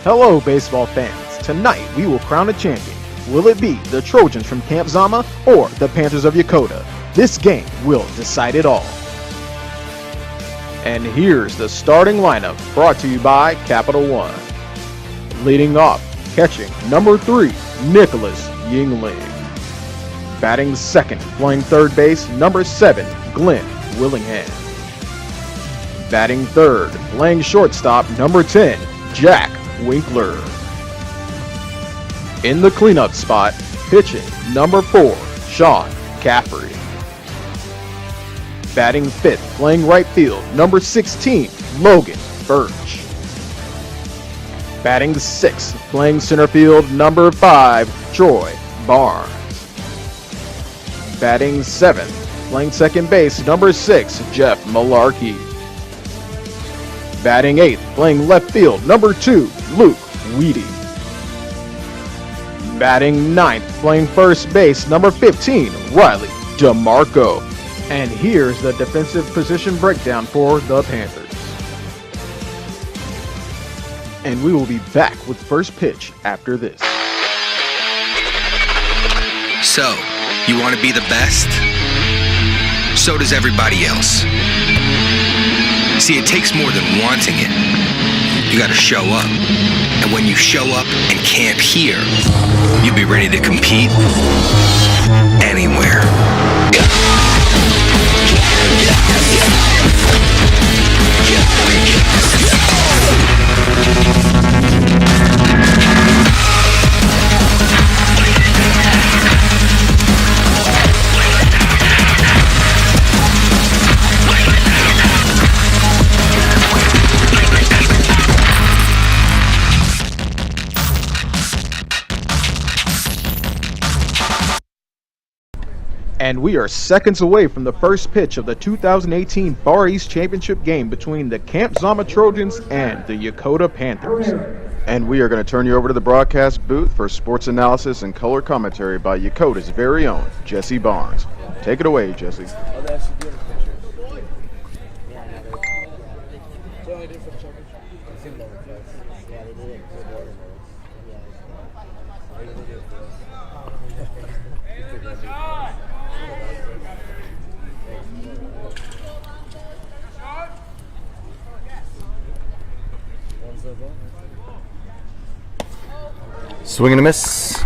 Hello, baseball fans. Tonight, we will crown a champion. Will it be the Trojans from Camp Zama or the Panthers of Yokota? This game will decide it all. And here's the starting lineup, brought to you by Capital One. Leading off, catching number 3, Nicholas Yingling. Batting second, playing third base, number 7, Glenn Willingham. Batting third, playing shortstop, number 10, Jack Winkler. In the cleanup spot, pitching number 4, Sean Caffrey. Batting fifth, playing right field, number 16, Logan Birch. Batting sixth, playing center field, number 5, Troy Barnes. Batting seventh, playing second base, number 6, Jeff Malarkey. Batting 8th, playing left field, number 2, Luke Weedy. Batting 9th, playing first base, number 15, Riley DeMarco. And here's the defensive position breakdown for the Panthers. And we will be back with first pitch after this. So, you want to be the best? So does everybody else. See, it takes more than wanting it. You gotta show up. And when you show up and camp here, you'll be ready to compete anywhere. And we are seconds away from the first pitch of the 2018 Bar East Championship game between the Camp Zama Trojans and the Yokota Panthers. And we are going to turn you over to the broadcast booth for sports analysis and color commentary by Yokota's very own Jesse Barnes. Take it away, Jesse. Swing and a miss.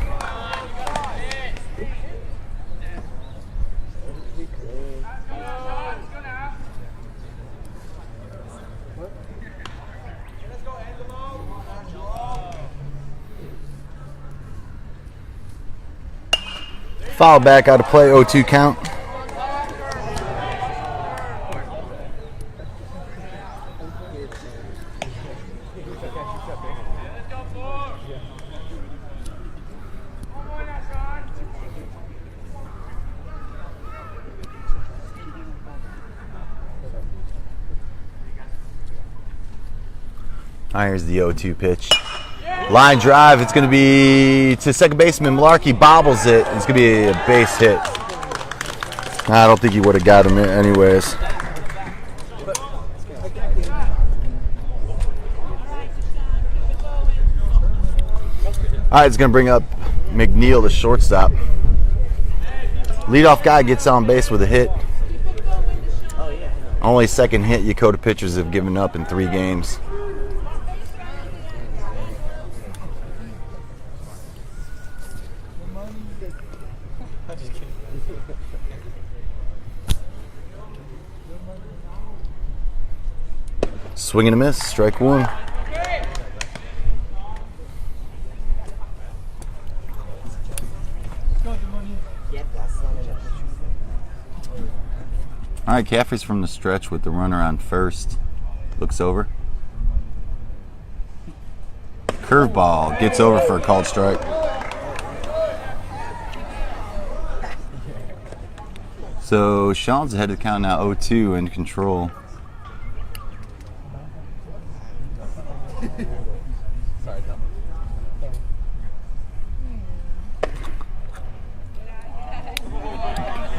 Foul back out of play, 0-2 count. Here's the 0-2 pitch. Line drive. It's going to be to second baseman. Malarkey bobbles it. It's going to be a base hit. I don't think he would have got him anyways. All right, it's going to bring up McNeil, the shortstop. Leadoff guy gets on base with a hit. Only second hit Yokota pitchers have given up in 3 games. Swing and a miss, strike 1. All right, Caffrey's from the stretch with the runner on first. Looks over. Curveball gets over for a called strike. So Sean's ahead of the count now, 0-2 in control.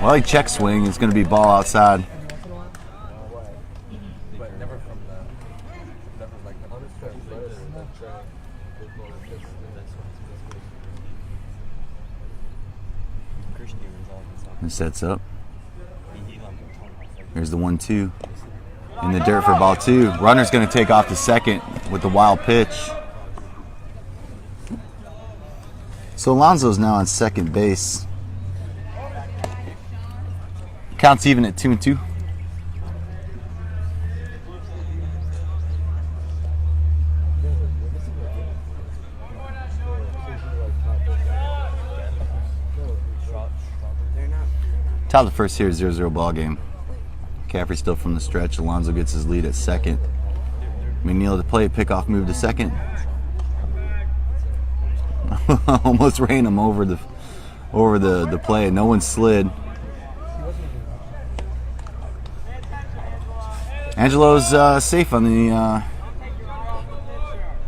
Well, he check swing. It's going to be ball outside. And sets up. Here's the 1-2. In the dirt for ball 2. Runner's going to take off to second with the wild pitch. So Alonso's now on second base. Counts even at 2-2. Top of the first here, 0-0 ball game. McCaffrey still from the stretch. Alonso gets his lead at second. McNeil to play, pickoff move to second. Almost ran him over the play. No one slid. Angelo's safe on the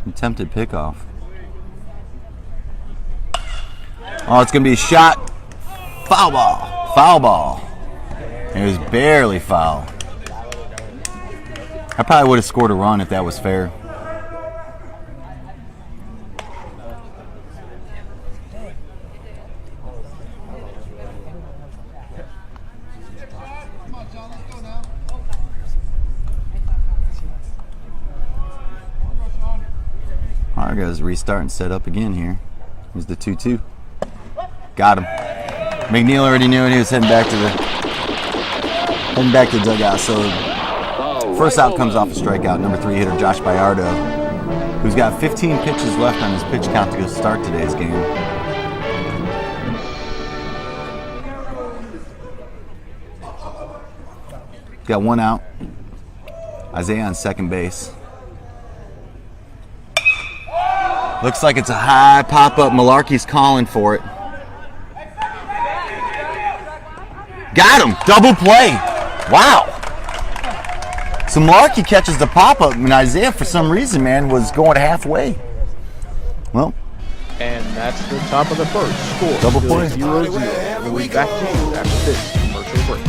attempted pickoff. Oh, it's gonna be a shot. Foul ball. Foul ball. It was barely foul. I probably would have scored a run if that was fair. Argo's restart and set up again here. Here's the 2-2. Got him. McNeil already knew it. He was heading back to the dugout. So first out comes off a strikeout. Number 3 hitter Josh Bayardo, who's got 15 pitches left on his pitch count to go start today's game. Got 1 out. Isaiah on second base. Looks like it's a high pop-up. Malarkey's calling for it. Got him! Double play! Wow! So Malarkey catches the pop-up, and Isaiah, for some reason, man, was going halfway. Well. And that's the top of the first. Score. Double play. 0-0. We'll be back to you after this commercial break.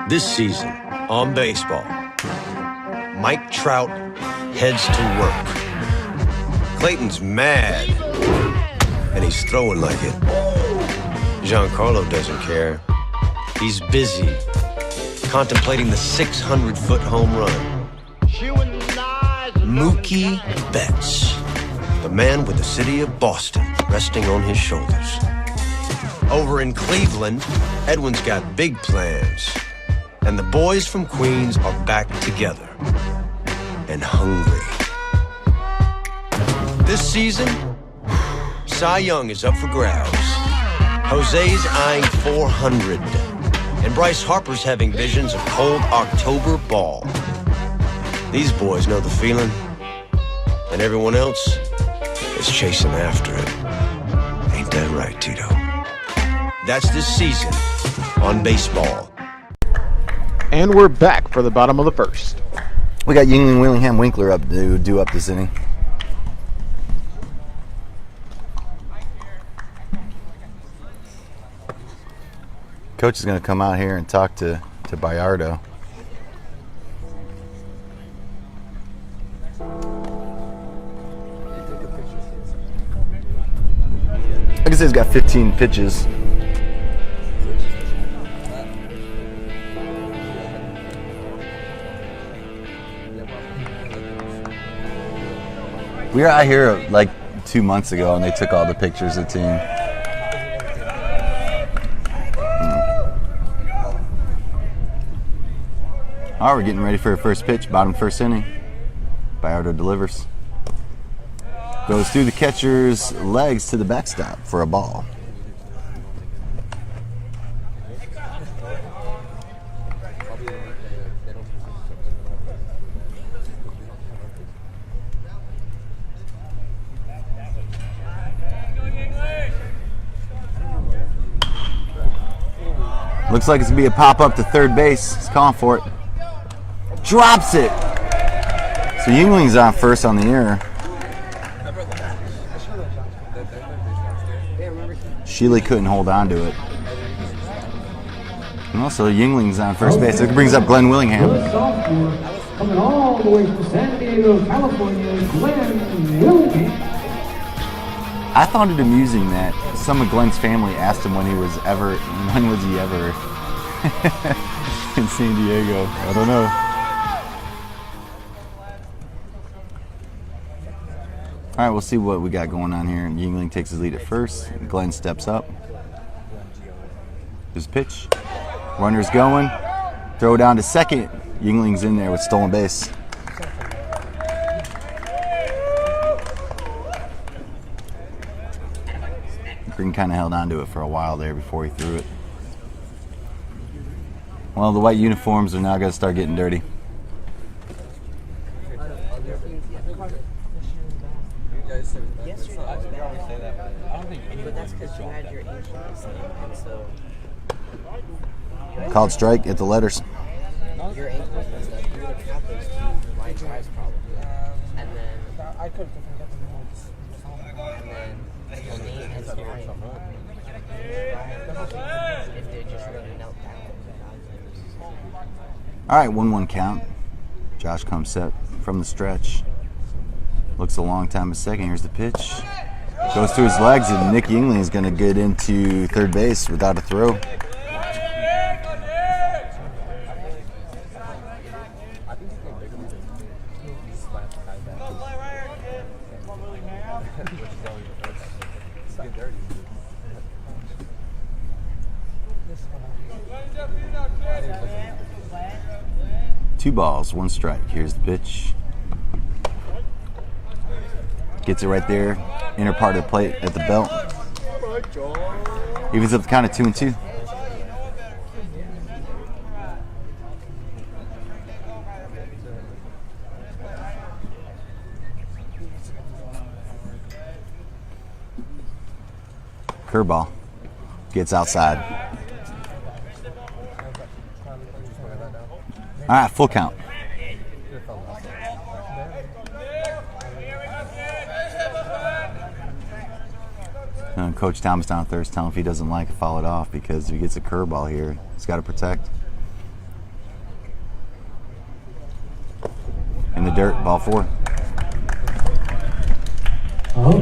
This season on baseball, Mike Trout heads to work. Clayton's mad, and he's throwing like it. Giancarlo doesn't care. He's busy contemplating the 600-foot home run. Mookie Betts, the man with the city of Boston resting on his shoulders. Over in Cleveland, Edwin's got big plans, and the boys from Queens are back together and hungry. This season, Cy Young is up for grabs. Jose's eyeing 400, and Bryce Harper's having visions of cold October ball. These boys know the feeling, and everyone else is chasing after it. Ain't that right, Tito? That's this season on baseball. And we're back for the bottom of the first. We got Yingling, Willingham, Winkler up to do up this inning. Coach is going to come out here and talk to Bayardo. Like I said, he's got 15 pitches. We were out here like 2 months ago, and they took all the pictures of the team. All right, we're getting ready for a first pitch, bottom first inning. Bayardo delivers. Goes through the catcher's legs to the backstop for a ball. Looks like it's going to be a pop-up to third base. He's calling for it. Drops it! So Yingling's on first on the error. Shealy couldn't hold on to it. And also Yingling's on first base. It brings up Glenn Willingham. Coming all the way from San Diego, California, Glenn Willingham. I found it amusing that some of Glenn's family asked him when was he ever in San Diego. I don't know. All right, we'll see what we got going on here. Yuengling takes his lead at first. Glenn steps up. There's a pitch. Runner's going. Throw down to second. Yuengling's in there with stolen base. Green kind of held on to it for a while there before he threw it. Well, the white uniforms are now going to start getting dirty. Called strike at the letters. Your ankle was that you would have had those two line drives probably. And then I could have got the notes. And then your name is fine. If they just really knelt down. Alright, 1-1 count. Josh comes set from the stretch. Looks a long time a second. Here's the pitch. Goes to his legs, and Nick Yuengling is going to get into third base without a throw. Two balls, one strike. Here's the pitch. Gets it right there, inner part of the plate at the belt. Evens up the count of 2-2. Curveball gets outside. All right, full count. And Coach Thomas down third is telling him if he doesn't like it, foul it off, because if he gets a curveball here, he's got to protect. In the dirt, ball 4.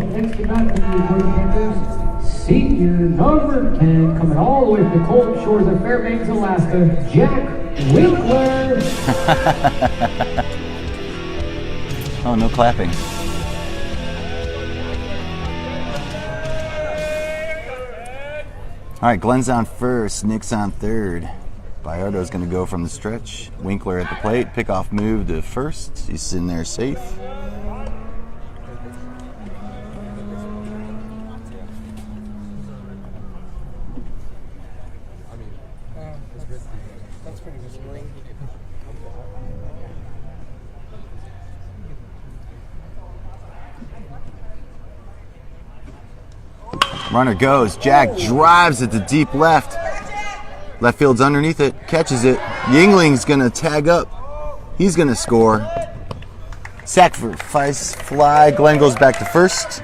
Next to bat for the Dakota Panthers, senior number 10, coming all the way from the cold shores of Fairbanks, Alaska, Jack Winkler. Oh, no clapping. All right, Glenn's on first, Nick's on third. Bayardo's going to go from the stretch. Winkler at the plate, pickoff move to first. He's sitting there safe. Runner goes. Jack drives it to deep left. Left field's underneath it. Catches it. Yuengling's going to tag up. He's going to score. Sacrifice fly. Glenn goes back to first.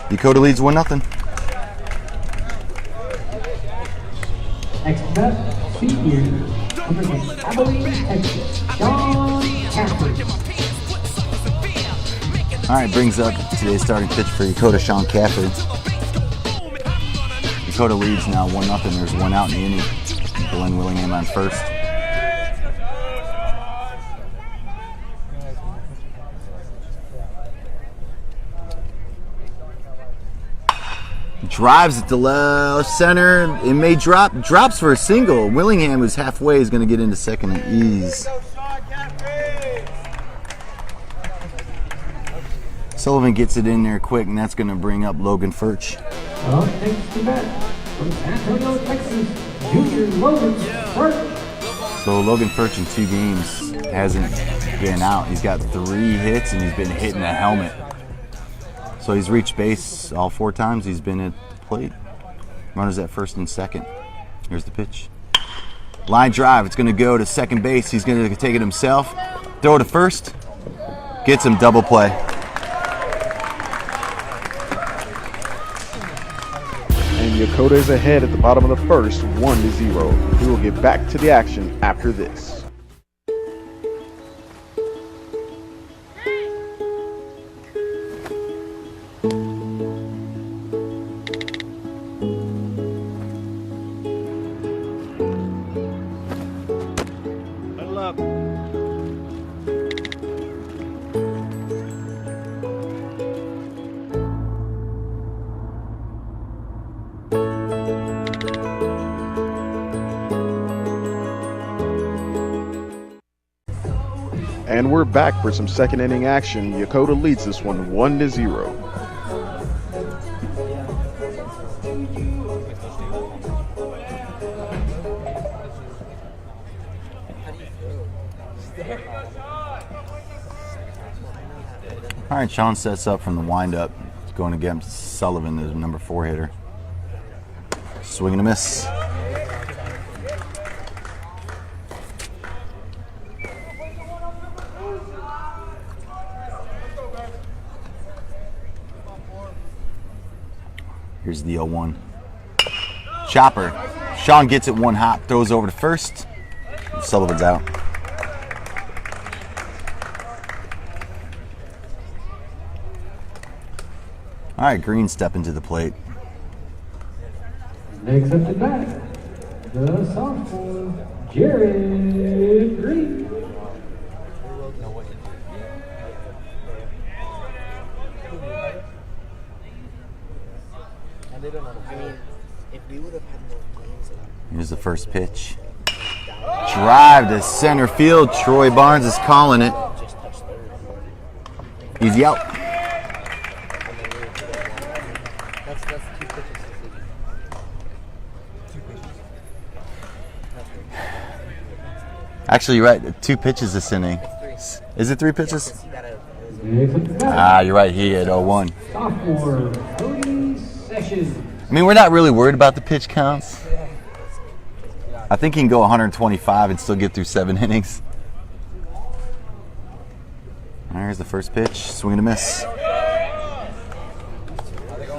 Dakota leads 1-0. Next to bat, senior coming from Abilene, Texas, Sean Caffrey. All right, brings up today's starting pitch for Dakota, Sean Caffrey. Dakota leads now 1-0. There's one out in the inning. Glenn Willingham on first. Drives it to left center. It may drop. Drops for a single. Willingham, who's halfway, is going to get into second at ease. Sullivan gets it in there quick, and that's going to bring up Logan Furch. Next to bat from San Antonio, Texas, junior Logan Furch. So Logan Furch in 2 games hasn't been out. He's got 3 hits, and he's been hitting the helmet. So he's reached base all 4 times he's been at the plate. Runners at first and second. Here's the pitch. Line drive. It's going to go to second base. He's going to take it himself. Throw to first. Gets him double play. And Dakota is ahead at the bottom of the first, 1-0. We will get back to the action after this. And we're back for some second inning action. Yokota leads this one 1-0. All right, Sean sets up from the windup. He's going against Sullivan, the number 4 hitter. Swing and a miss. Here's the 0-1. Chopper. Sean gets it one hop, throws over to first. Sullivan's out. All right, Green step into the plate. Next up to bat, the sophomore, Jared Green. I mean, if we would have had more games, Here's the first pitch. Drive to center field. Troy Barnes is calling it. just touched third. Easy out. That's 2 pitches to see. 2 pitches. Actually, you're right. 2 pitches this inning. Is it 3 pitches? See that it was Next up to bat, You're right. He hit 0-1. sophomore, Cody Sessions. I mean, we're not really worried about the pitch counts. I think he can go 125 and still get through 7 innings. There's the first pitch. Swing and a miss.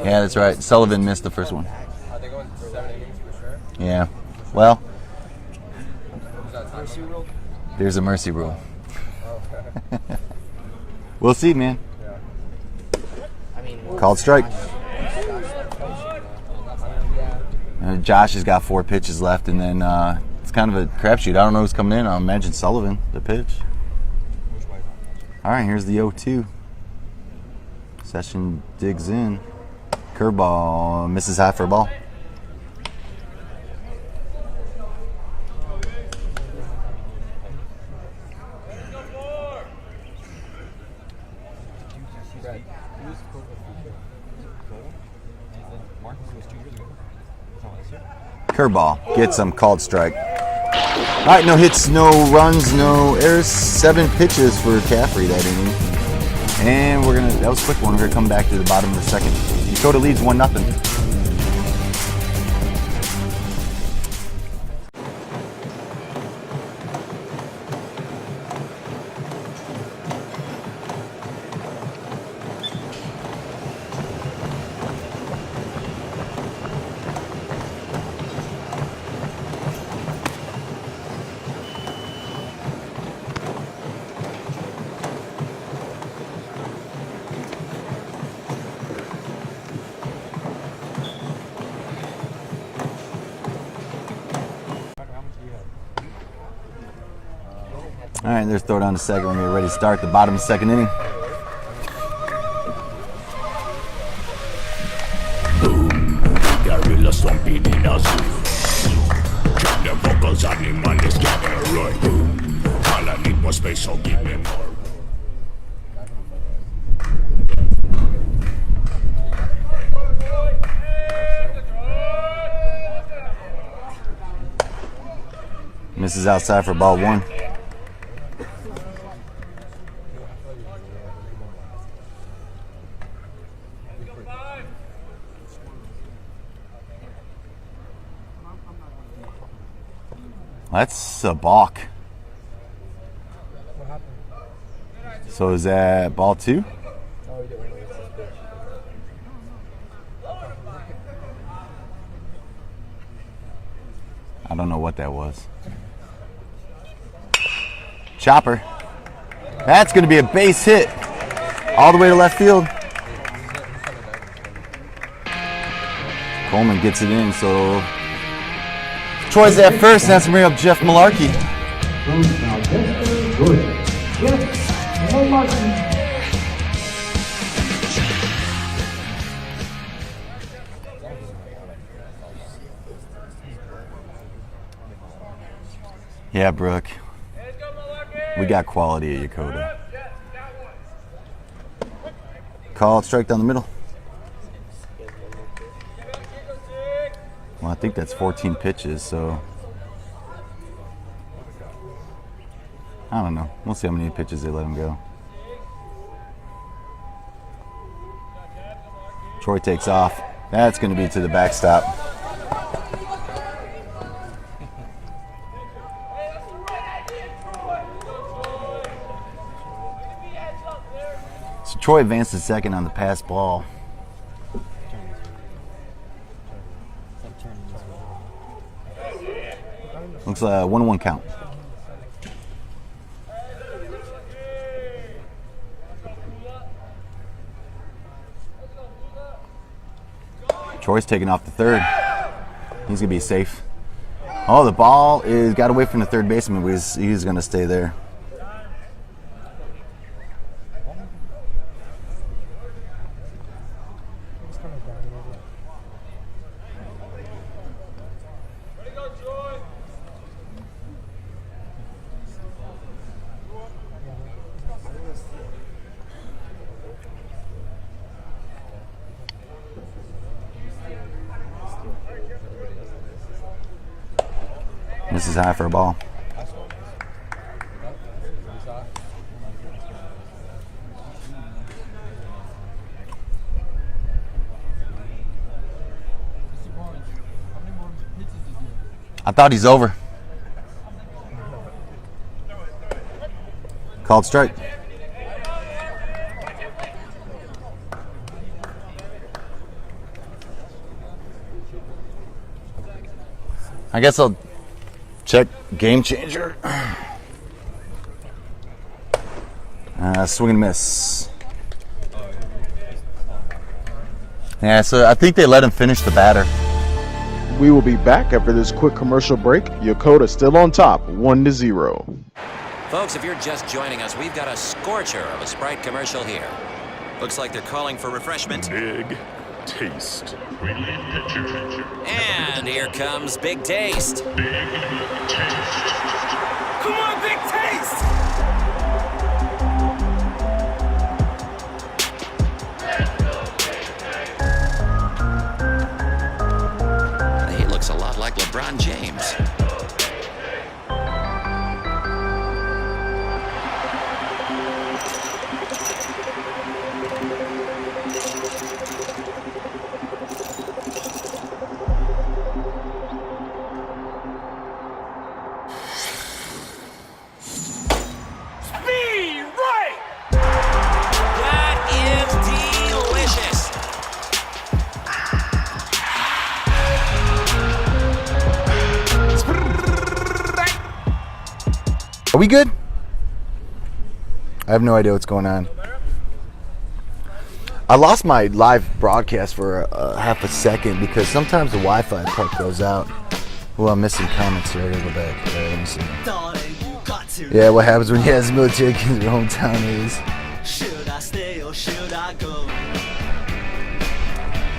Yeah, that's right. Sullivan missed the first one. Are they going 7 innings for sure? Yeah. Well, Is that mercy rule? there's a mercy rule. We'll see, man. I mean, Called strike. Josh has got 4 pitches left, and then it's kind of a crapshoot. I don't know who's coming in. I'll imagine Sullivan, the pitch. All right, here's the 0-2. Session digs in. Curveball, misses high for a ball. Curveball, gets him, called strike. All right, no hits, no runs, no errors. 7 pitches for Caffrey that inning. And that was a quick one. We're gonna come back to the bottom of the second. Dakota leads 1-0. All right, there's throw down to second. We're gonna get ready to start the bottom of the second inning. Gorilla stomping in a zoo. Drop the vocals, animals gather right. All I need more space, so give me more. Misses outside for ball 1. That's a balk. So is that ball 2? I don't know what that was. Chopper. That's going to be a base hit. All the way to left field. Coleman gets it in, so Troy's at first, and that's going to bring up Jeff Malarkey. From Southwestern Georgia, Jeff Malarkey. Yeah, Brooke. We got quality at Yokota. Call it strike down the middle. Well, I think that's 14 pitches, so I don't know. We'll see how many pitches they let him go. Troy takes off. That's going to be to the backstop. So Troy advances second on the pass ball. Looks like a 1-1 count. Troy's taking off the third. He's gonna be safe. Oh, the ball got away from the third baseman, but he's gonna stay there. This is high for a ball. I thought he's over. Called strike. I guess I'll check game changer. Swing and miss. Yeah, so I think they let him finish the batter. We will be back after this quick commercial break. Yokota still on top, 1-0. Folks, if you're just joining us, we've got a scorcher of a Sprite commercial here. Looks like they're calling for refreshment. Big Taste. And here comes Big Taste. Big Taste. Come on, Big Taste! He looks a lot like LeBron James. Are we good? I have no idea what's going on. I lost my live broadcast for half a second because sometimes the Wi-Fi part goes out. Well, I'm missing comments here. I gotta go back. Let me see. Yeah, what happens when you have military kids in your hometown is. Should I stay or should I go?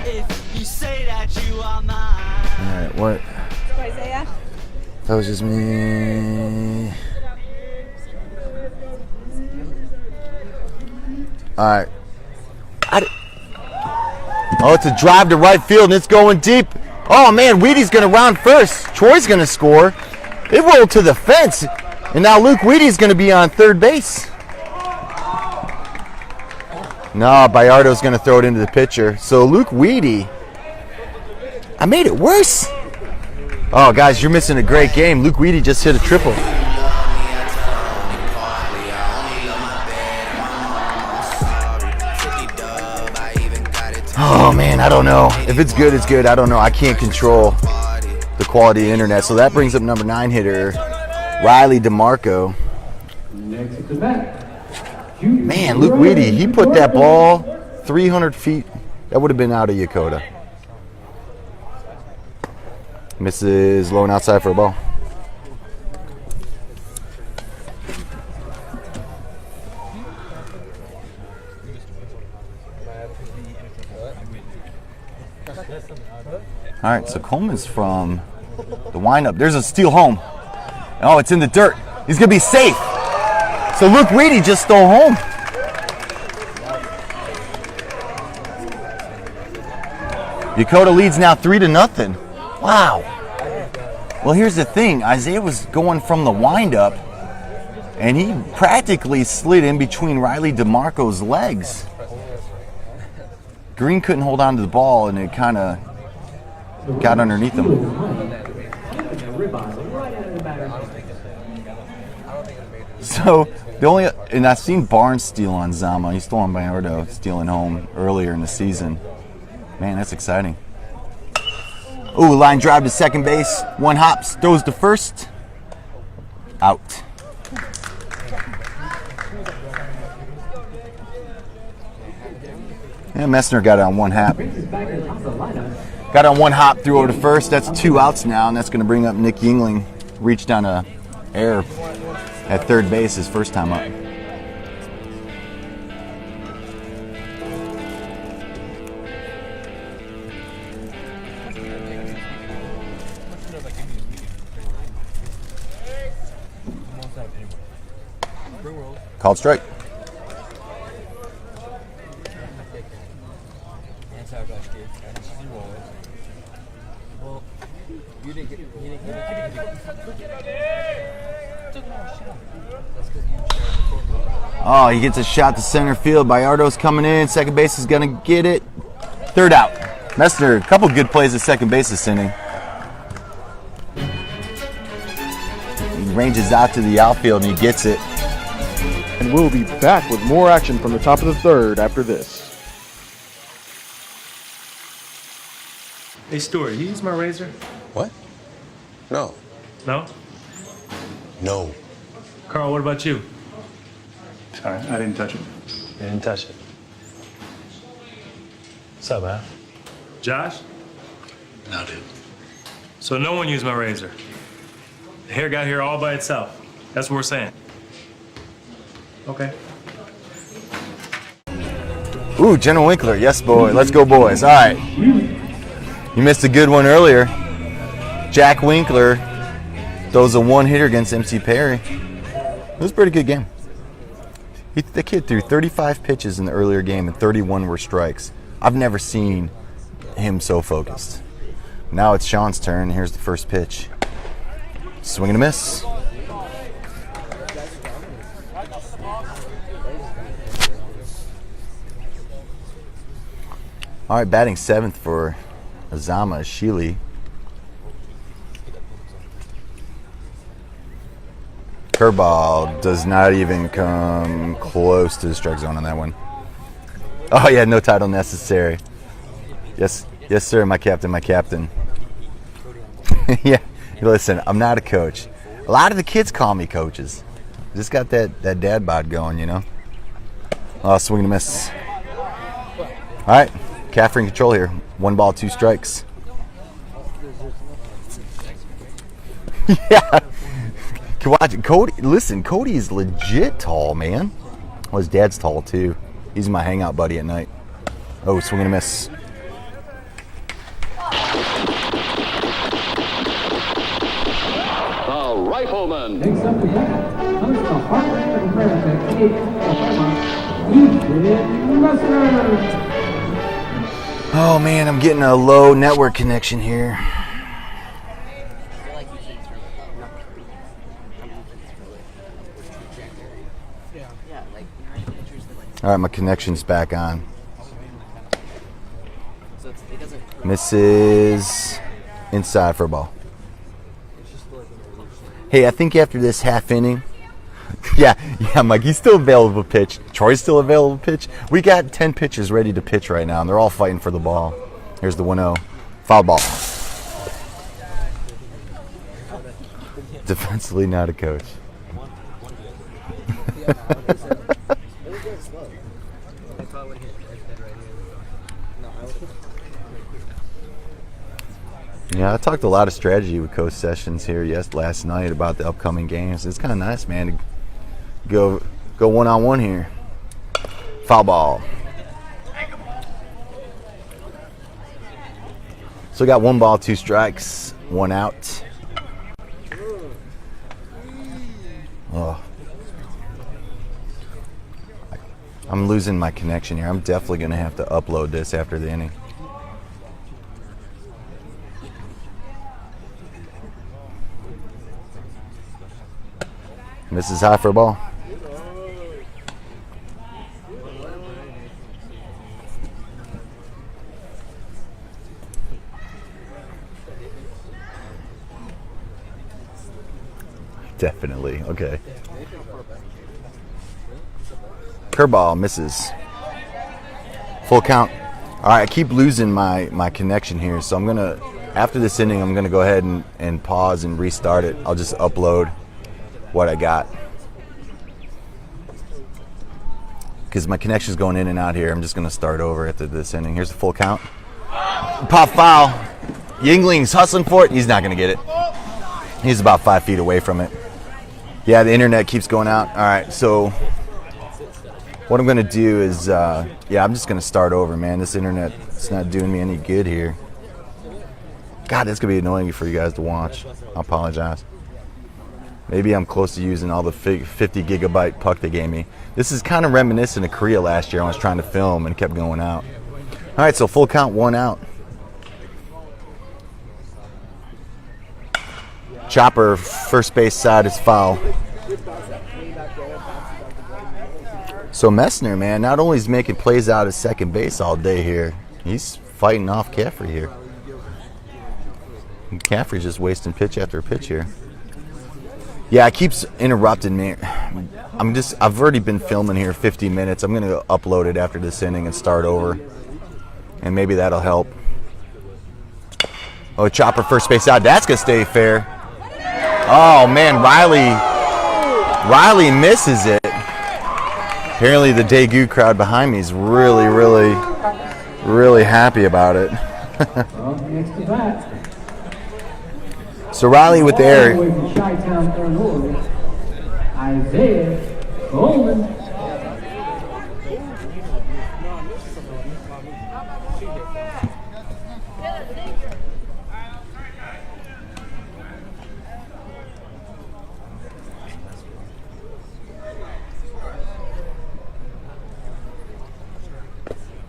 If you say that you are mine. Alright, what? Isaiah? That was just me. Alright. Oh, it's a drive to right field and it's going deep. Oh man, Wheaty's gonna round first. Troy's gonna score. It rolled to the fence. And now Luke Wheaty's gonna be on third base. No, Bayardo's gonna throw it into the pitcher. So Luke Wheaty. I made it worse. Oh guys, you're missing a great game. Luke Wheaty just hit a triple. Oh man, I don't know. If it's good, it's good. I don't know. I can't control the quality of the internet. So that brings up number 9 hitter, Riley DeMarco. Man, Luke Wheaty, he put that ball 300 feet. That would have been out of Yokota. Misses low and outside for a ball. All right, so Coleman's from the windup. There's a steal home. Oh, it's in the dirt. He's going to be safe. So Luke Reedy just stole home. Dakota leads now 3-0. Wow. Well, here's the thing. Isaiah was going from the windup, and he practically slid in between Riley DeMarco's legs. Green couldn't hold on to the ball, and it kind of got underneath him. So and I've seen Barnes steal on Zama. He stole on Bayardo, stealing home earlier in the season. Man, that's exciting. Ooh, line drive to second base. One hops, throws to first. Out. Yeah, Messner got it on one hop. Got on one hop, threw over to first. That's 2 outs now, and that's going to bring up Nick Yingling. Reached on a error at third base his first time up. Called strike. Oh, he gets a shot to center field. Bayardo's coming in. Second base is going to get it. Third out. Messner, a couple good plays at second base this inning. He ranges out to the outfield and he gets it. And we'll be back with more action from the top of the third after this. Hey, Stuart, you use my razor? What? No. No? No. Carl, what about you? Sorry, I didn't touch it. You didn't touch it. What's up, man? Josh? No, dude. So no one used my razor. The hair got here all by itself. That's what we're saying. Okay. Ooh, General Winkler. Yes, boy. Let's go, boys. All right. You missed a good one earlier. Jack Winkler throws a one-hitter against MC Perry. It was a pretty good game. The kid threw 35 pitches in the earlier game and 31 were strikes. I've never seen him so focused. Now it's Sean's turn. Here's the first pitch. Swing and a miss. All right, batting seventh for Azama is Sheely. Curveball does not even come close to the strike zone on that one. Oh yeah, no title necessary. Yes, sir, my captain. Yeah, listen, I'm not a coach. A lot of the kids call me coaches. Just got that dad bod going, you know. Oh, swing and a miss. All right, Caffrey in control here. 1 ball, 2 strikes. Yeah. Watch Cody. Listen, Cody is legit tall, man. Well, his dad's tall too. He's my hangout buddy at night. Oh, swing and a miss. The Rifleman. Next up to bat comes the Heartland of America, Ethan Messner. Oh man, I'm getting a low network connection here. All right, my connection's back on. Misses inside for a ball. Hey, I think after this half inning, yeah, Mike, he's still available to pitch. Troy's still available to pitch. We got 10 pitchers ready to pitch right now, and they're all fighting for the ball. Here's the 1-0. Foul ball. Defensively not a coach. Yeah, I talked a lot of strategy with Coach Sessions here last night about the upcoming games. It's kind of nice, man, to go one-on-one here. Foul ball. So we got 1 ball, 2 strikes, 1 out. Oh. I'm losing my connection here. I'm definitely going to have to upload this after the inning. Misses high for a ball. Definitely. Okay. Curveball misses. Full count. All right, I keep losing my connection here, so I'm going to, after this inning, I'm going to go ahead and pause and restart it. I'll just upload what I got. Because my connection's going in and out here. I'm just going to start over after this inning. Here's the full count. Pop foul. Yingling's hustling for it. He's not going to get it. He's about 5 feet away from it. Yeah, the internet keeps going out. All right, so what I'm going to do is, I'm just going to start over, man. This internet, it's not doing me any good here. God, that's going to be annoying for you guys to watch. I apologize. Maybe I'm close to using all the 50 gigabyte puck they gave me. This is kind of reminiscent of Korea last year. I was trying to film and it kept going out. All right, so full count, 1 out. Chopper, first base side is foul. So Messner, man, not only is making plays out at second base all day here, he's fighting off Caffrey here. And Caffrey's just wasting pitch after pitch here. Yeah, it keeps interrupting me. I've already been filming here 50 minutes. I'm gonna upload it after this inning and start over. And maybe that'll help. Oh, Chopper first base out. That's gonna stay fair. Oh man, Riley misses it. Apparently the Daegu crowd behind me is really, really, really happy about it. So Riley with the air. Isaiah Coleman.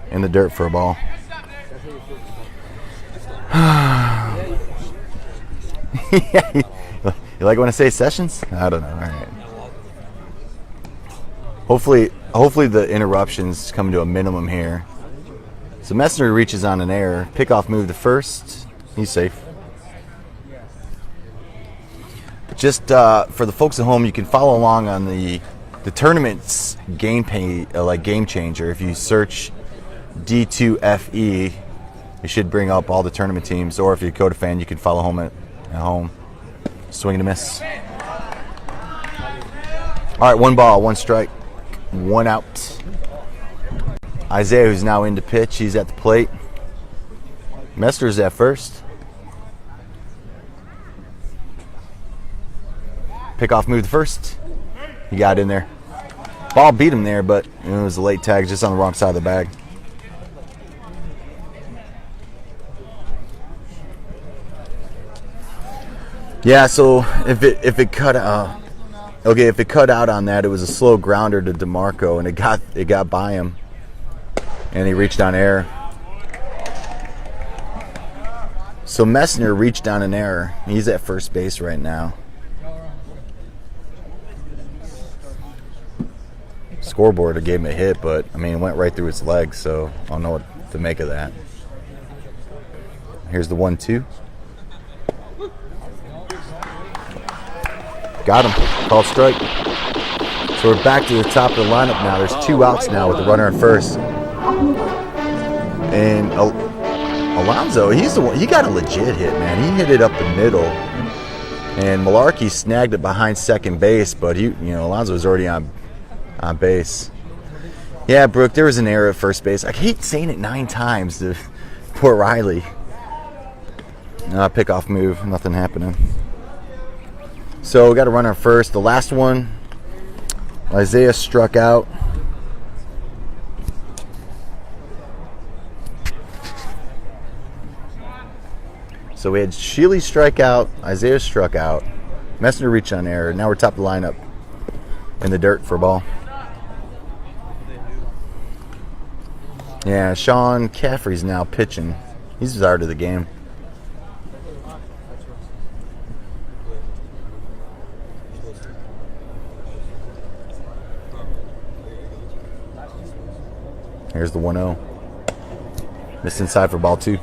In the dirt for a ball. You like when I say sessions? I don't know. All right. Hopefully the interruptions come to a minimum here. So Messner reaches on an error. Pickoff move to first. He's safe. Just for the folks at home, you can follow along on the tournament's game changer. If you search D2FE, it should bring up all the tournament teams. Or if you're a Coda fan, you can follow home at home. Swing and a miss. All right, 1 ball, 1 strike, 1 out. Isaiah, who's now into pitch, he's at the plate. Messner's at first. Pickoff move to first. He got in there. Ball beat him there, but it was a late tag just on the wrong side of the bag. Yeah, so if it cut out, if it cut out on that, it was a slow grounder to DeMarco, and it got by him, and he reached on error. So Messner reached on an error. He's at first base right now. Scoreboard gave him a hit, but I mean it went right through his legs, so I don't know what to make of that. Here's the 1-2. Got him. Called strike. So we're back to the top of the lineup now. There's 2 outs now with the runner at first. And Alonso, he's the one. He got a legit hit, man. He hit it up the middle. And Malarkey snagged it behind second base, but Alonso was already on base. Yeah, Brooke, there was an error at first base. I hate saying it 9 times to poor Riley. Pickoff move. Nothing happening. So we got a runner first. The last one, Isaiah struck out. So we had Sheely strike out, Isaiah struck out, Messner reached on error. Now we're top of the lineup in the dirt for a ball. Yeah, Sean Caffrey's now pitching. He's out of the game. Here's the 1-0. Missed inside for ball 2.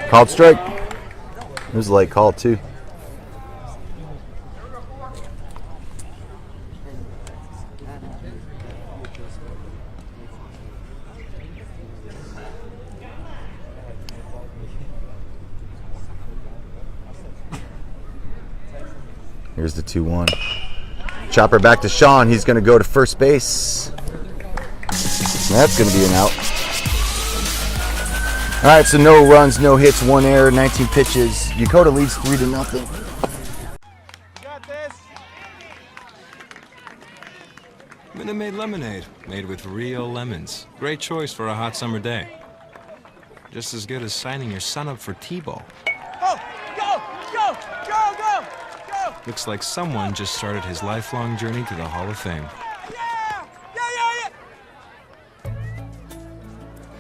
Called strike. It was a late call too. Here's the 2-1. Chopper back to Sean. He's going to go to first base. That's going to be an out. All right, so no runs, no hits, 1 error, 19 pitches. Yokota leads 3-0. Minute Maid lemonade, made with real lemons. Great choice for a hot summer day. Just as good as signing your son up for T-ball. Oh, go, go, go, go, go. Looks like someone just started his lifelong journey to the Hall of Fame.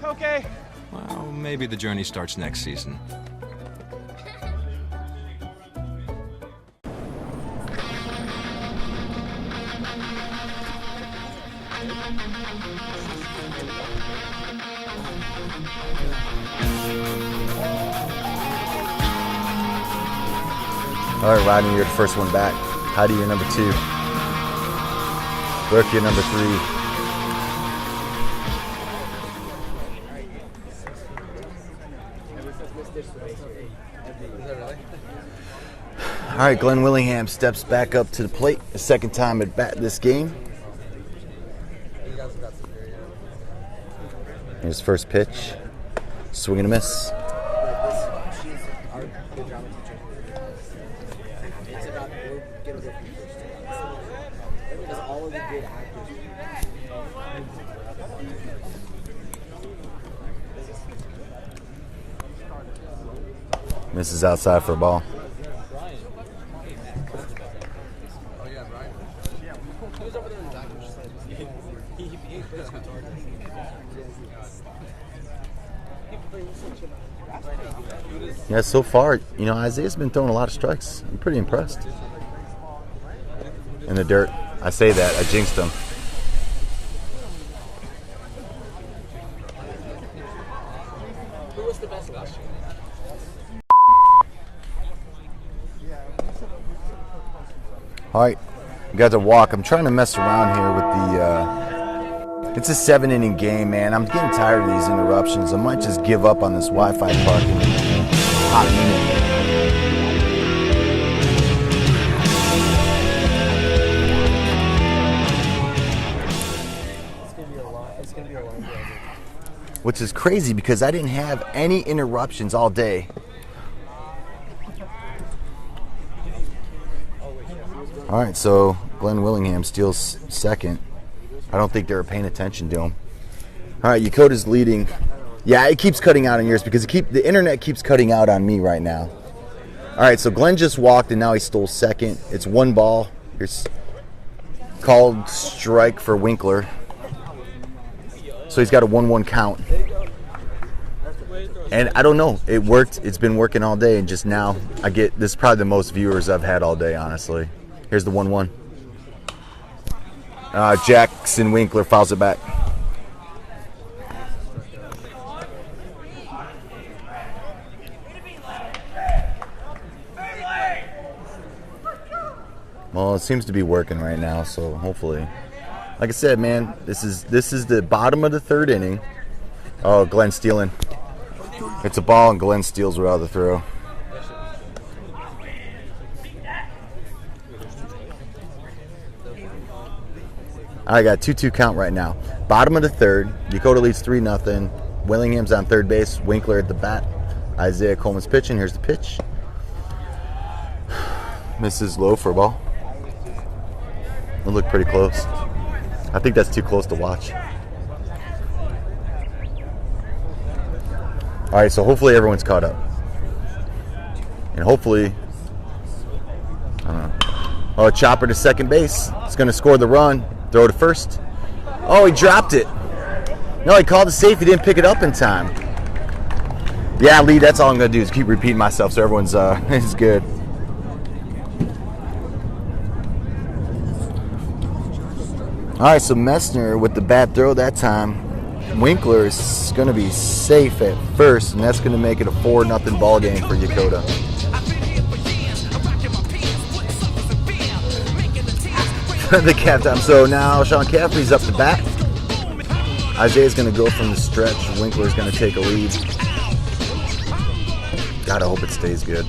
Okay. Well, maybe the journey starts next season. All right, Rodney, you're the first one back. Heidi, you're number 2. Brooke, you're number 3. All right, Glenn Willingham steps back up to the plate. The second time at bat this game. Here's first pitch. Swing and a miss. Misses outside for a ball. Yeah, so far, you know, Isaiah's been throwing a lot of strikes. I'm pretty impressed. In the dirt. I say that. I jinxed him. Who was the best last year? All right, you got to walk. I'm trying to mess around here with the... It's a 7-inning game, man. I'm getting tired of these interruptions. I might just give up on this Wi-Fi park in a hot minute. It's gonna be a long day. Which is crazy because I didn't have any interruptions all day. All right, so Glenn Willingham steals second. I don't think they were paying attention to him. All right, Yokota's leading. Yeah, it keeps cutting out on yours because the internet keeps cutting out on me right now. All right, so Glenn just walked and now he stole second. It's 1 ball. Here's called strike for Winkler. So he's got a 1-1 count. And I don't know, it worked. It's been working all day, and just now I get this is probably the most viewers I've had all day, honestly. Here's the 1-1. Jackson Winkler fouls it back. Well, it seems to be working right now, so hopefully. Like I said, man, this is the bottom of the 3rd inning. Oh, Glenn stealing. It's a ball, and Glenn steals without the throw. I got 2-2 count right now. Bottom of the 3rd. Yokota leads 3-0. Willingham's on third base. Winkler at the bat. Isaiah Coleman's pitching. Here's the pitch. Misses low for a ball. It looked pretty close. I think that's too close to watch. All right, so hopefully everyone's caught up. And hopefully, I don't know. Oh, chopper to second base. It's going to score the run. Throw to first. Oh, he dropped it. No, he called it safe. He didn't pick it up in time. Yeah, Lee, that's all I'm going to do is keep repeating myself so everyone's is good. All right, so Messner with the bad throw that time. Winkler is going to be safe at first, and that's going to make it a 4-0 ball game for Yokota. The captain. So now Sean Caffrey's up to bat. Isaiah's going to go from the stretch. Winkler's going to take a lead. Gotta hope it stays good.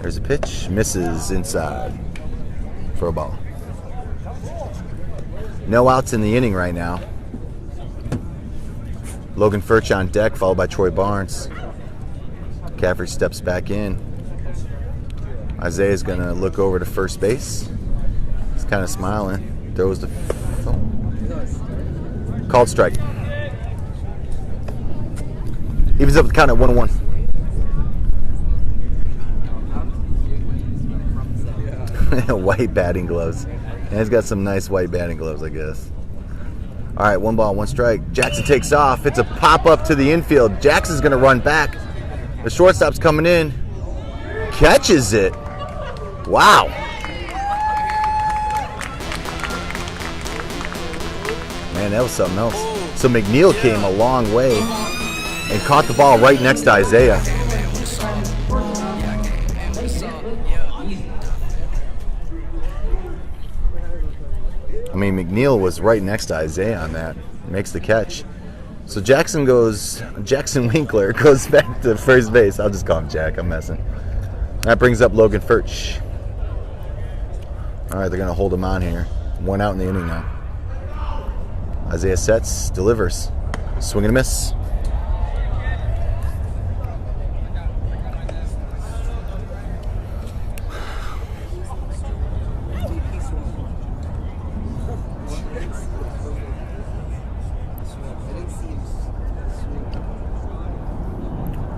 There's a pitch. Misses inside for a ball. No outs in the inning right now. Logan Furch on deck, followed by Troy Barnes. Caffrey steps back in. Isaiah's going to look over to first base. He's kind of smiling. Throws the... Called strike. Evens up the count at 1-1. White batting gloves. And he's got some nice white batting gloves, I guess. All right, 1 ball, 1 strike. Jackson takes off. It's a pop-up to the infield. Jackson's going to run back. The shortstop's coming in. Catches it. Wow. Man, that was something else. So McNeil came a long way and caught the ball right next to Isaiah. I mean, McNeil was right next to Isaiah on that. Makes the catch. So Jackson Winkler goes back to first base. I'll just call him Jack. I'm messing. That brings up Logan Furch. All right, they're going to hold him on here. 1 out in the inning now. Isaiah sets, delivers. Swing and a miss.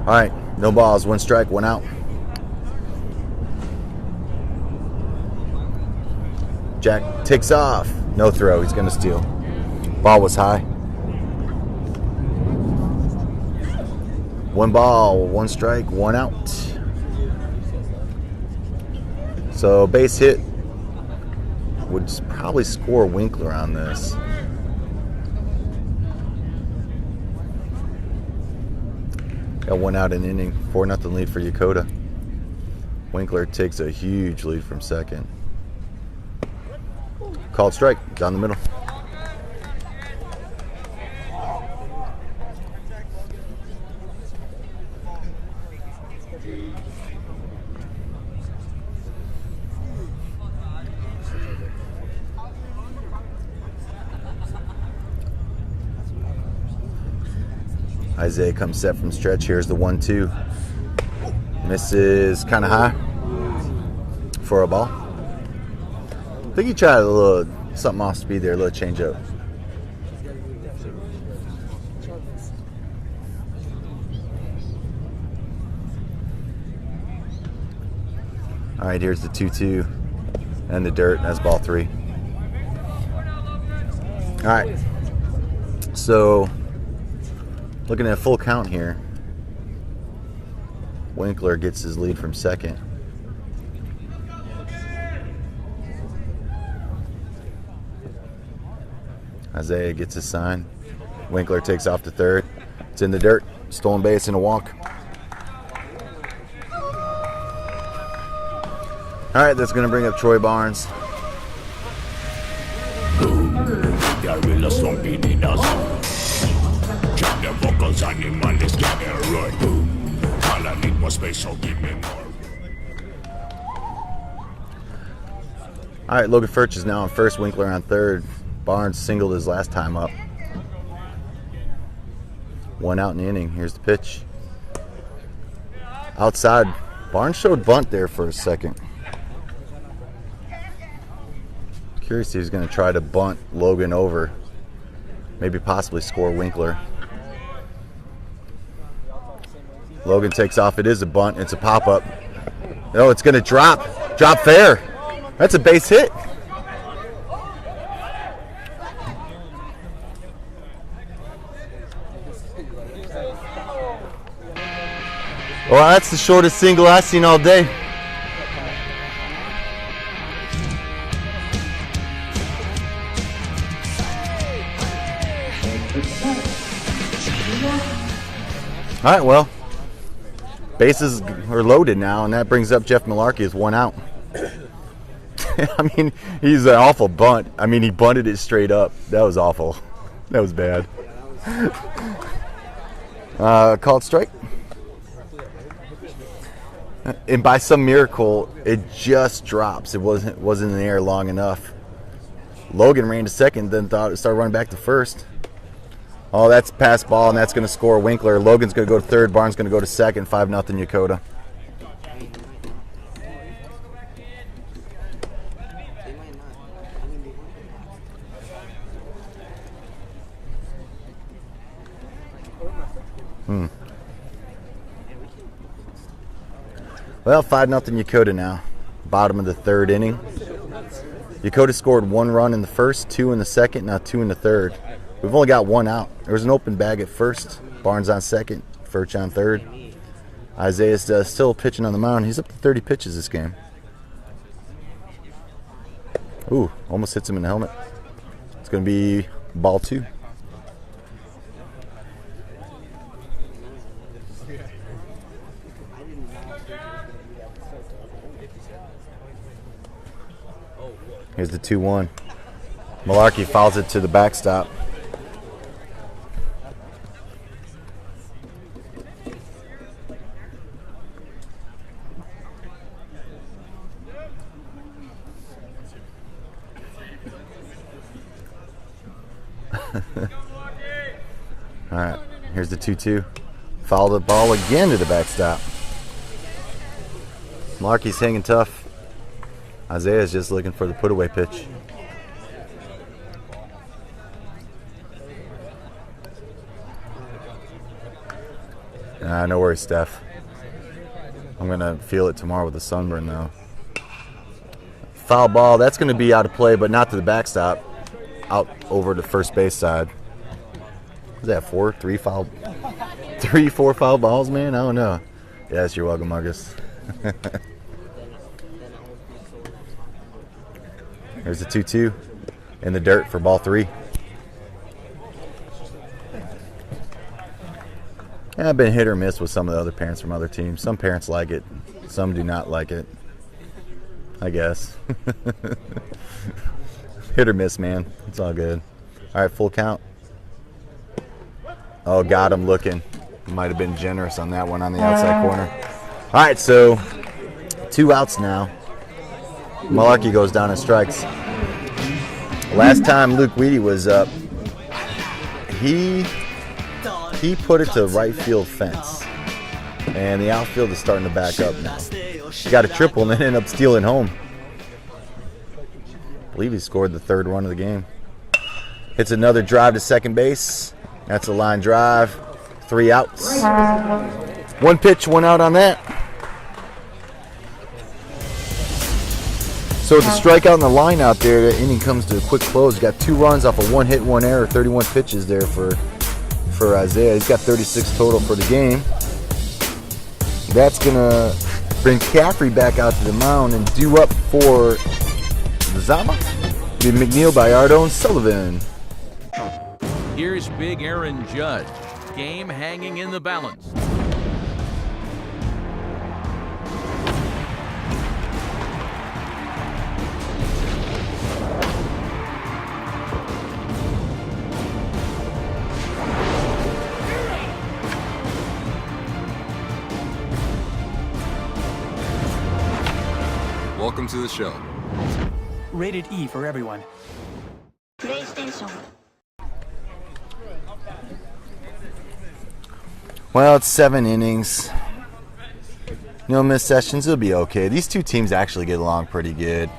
All right, no balls, 1 strike, 1 out. Jack takes off. No throw, he's going to steal. Ball was high. 1 ball, 1 strike, 1 out. So base hit would probably score Winkler on this. Got 1 out in inning. 4-0 lead for Yokota. Winkler takes a huge lead from second. Called strike down the middle. Isaiah comes set from stretch. Here's the 1-2. Misses kind of high for a ball. I think he tried a little something off speed there, a little change up. All right, here's the 2-2 and the dirt. That's ball 3. All right, so looking at full count here, Winkler gets his lead from second. Isaiah gets his sign. Winkler takes off to third. It's in the dirt. Stolen base and a walk. All right, that's going to bring up Troy Barnes. All right, Logan Furch is now on first, Winkler on third. Barnes singled his last time up. 1 out in the inning. Here's the pitch. Outside. Barnes showed bunt there for a second. Curious if he's going to try to bunt Logan over. Maybe possibly score Winkler. Logan takes off. It is a bunt. It's a pop-up. No, it's going to drop. Drop fair. That's a base hit. Well, that's the shortest single I've seen all day. All right, well, bases are loaded now, and that brings up Jeff Malarkey as 1 out. I mean, he's an awful bunt. I mean, he bunted it straight up. That was awful. That was bad. Called strike. And by some miracle, it just drops. It wasn't in the air long enough. Logan ran to second, then thought it started running back to first. Oh, that's pass ball, and that's going to score Winkler. Logan's going to go to third. Barnes going to go to second. 5-0 Yokota. Well, 5-0 Yokota now. Bottom of the third inning. Yokota scored 1 run in the first, 2 in the second, now 2 in the third. We've only got 1 out. There was an open bag at first. Barnes on second, Furch on third. Isaiah's still pitching on the mound. He's up to 30 pitches this game. Ooh, almost hits him in the helmet. It's going to be ball 2. Here's the 2-1. Malarkey fouls it to the backstop. All right, here's the 2-2. Foul the ball again to the backstop. Malarkey's hanging tough. Isaiah's just looking for the put-away pitch. No worries, Steph. I'm going to feel it tomorrow with the sunburn, though. Foul ball, that's going to be out of play, but not to the backstop. Out over to first base side. Is that 4? 3 foul? 3, 4 foul balls, man? I don't know. Yes, you're welcome, Marcus. There's the 2-2 in the dirt for ball 3. Yeah, I've been hit or miss with some of the other parents from other teams. Some parents like it, some do not like it, I guess. Hit or miss, man. It's all good. All right, full count. Oh, got him looking. Might have been generous on that one on the outside corner. All right, so 2 outs now. Malarkey goes down and strikes. Last time Luke Weedy was up, he put it to right field fence. And the outfield is starting to back up now. He got a triple and then ended up stealing home. I believe he scored the 3rd run of the game. Hits another drive to second base. That's a line drive. 3 outs. 1 pitch, 1 out on that. So with the strikeout and the line out there, the inning comes to a quick close. Got 2 runs off of 1 hit, 1 error, 31 pitches there for Isaiah. He's got 36 total for the game. That's going to bring Caffrey back out to the mound and due up for Zama. Be McNeil, Bayardo, and Sullivan. Here's Big Aaron Judge. Game hanging in the balance. Welcome to the show. Rated E for everyone. PlayStation. Well, it's 7 innings. No missed sessions. It'll be okay. These 2 teams actually get along pretty good.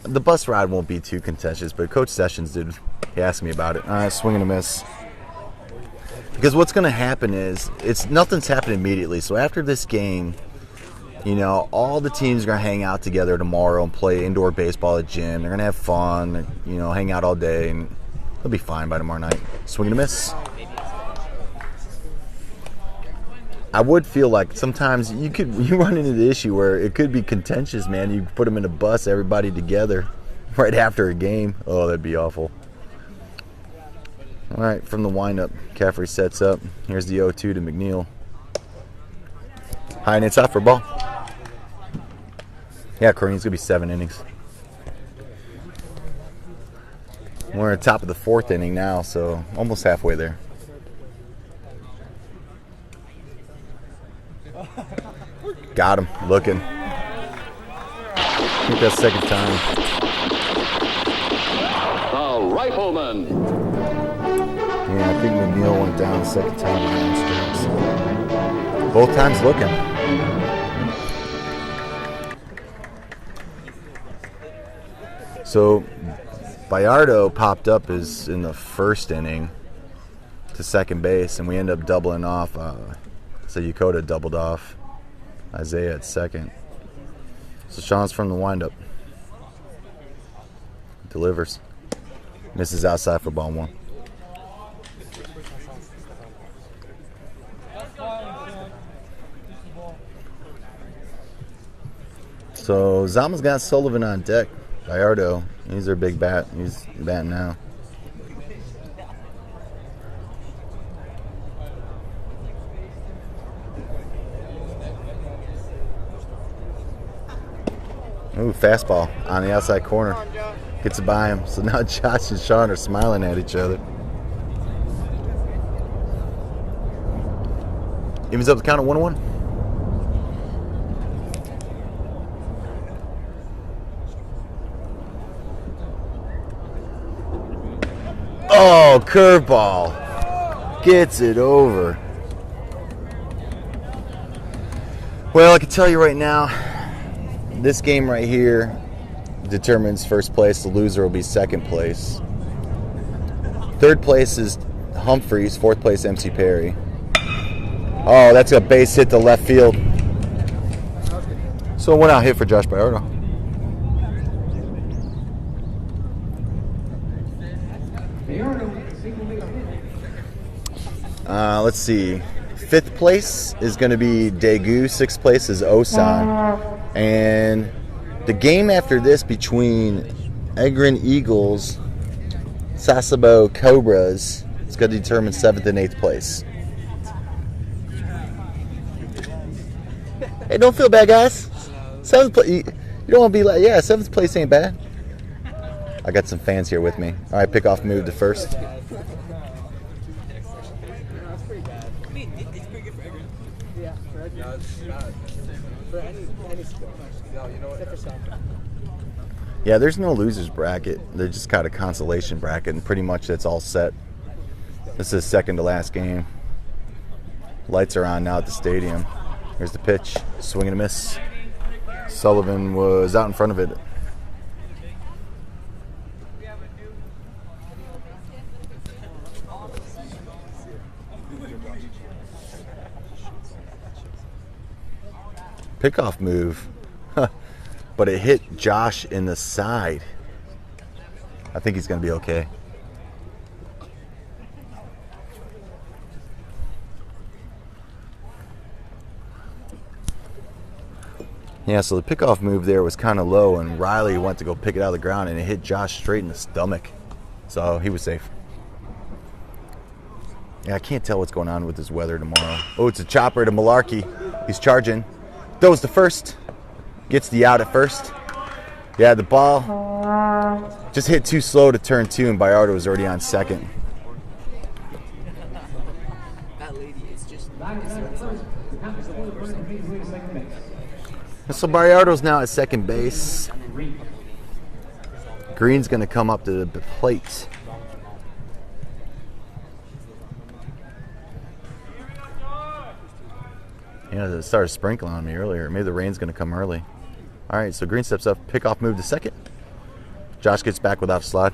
The bus ride won't be too contentious, but Coach Sessions he asked me about it. All right, swing and a miss. Because what's going to happen is nothing's happening immediately. So after this game, you know, all the teams are going to hang out together tomorrow and play indoor baseball at the gym. They're going to have fun, you know, hang out all day, and they'll be fine by tomorrow night. Swing and a miss. I would feel like sometimes you run into the issue where it could be contentious, man. You put them in a bus, everybody together, right after a game. Oh, that'd be awful. All right, from the windup, Caffrey sets up. Here's the 0-2 to McNeil. High and it's out for a ball. Yeah, Kareem's going to be 7 innings. We're at the top of the 4th inning now, so almost halfway there. Got him, looking. I think that's second time. The Rifleman. Yeah, I think McNeil went down the second time. Both times looking. So, Bayardo popped up is in the 1st inning to second base, and we end up doubling off. So Yokota doubled off Isaiah at second. So Sean's from the windup. Delivers. Misses outside for ball 1. So Zama's got Sullivan on deck. Bayardo, he's their big bat. He's batting now. Ooh, fastball on the outside corner. Gets it by him. So now Josh and Sean are smiling at each other. Evens up the count at 1-1. Oh, curveball. Gets it over. Well, I can tell you right now, this game right here determines first place. The loser will be second place. Third place is Humphreys. Fourth place, MC Perry. Oh, that's a base hit to left field. So a 1-out hit for Josh Bayardo. Let's see. 5th place is going to be Daegu. 6th place is Osan. And the game after this between Egrin Eagles, Sasebo Cobras, it's going to determine 7th and 8th place. Hey, don't feel bad, guys. 7th place, you don't want to be like, yeah, 7th place ain't bad. I got some fans here with me. All right, pickoff move to first. Yeah, there's no losers bracket. They just got a consolation bracket, and pretty much that's all set. This is second to last game. Lights are on now at the stadium. Here's the pitch. Swing and a miss. Sullivan was out in front of it. Pickoff move. But it hit Josh in the side. I think he's going to be okay. Yeah, so the pickoff move there was kind of low, and Riley went to go pick it out of the ground, and it hit Josh straight in the stomach. So he was safe. Yeah, I can't tell what's going on with this weather tomorrow. Oh, it's a chopper to Malarkey. He's charging. Throws to first. Gets the out at first. Yeah, the ball just hit too slow to turn 2, and Bayardo was already on second. So Bayardo's now at second base. Green's going to come up to the plate. Yeah, it started sprinkling on me earlier. Maybe the rain's going to come early. All right, so Green steps up, pickoff move to second. Josh gets back without a slide.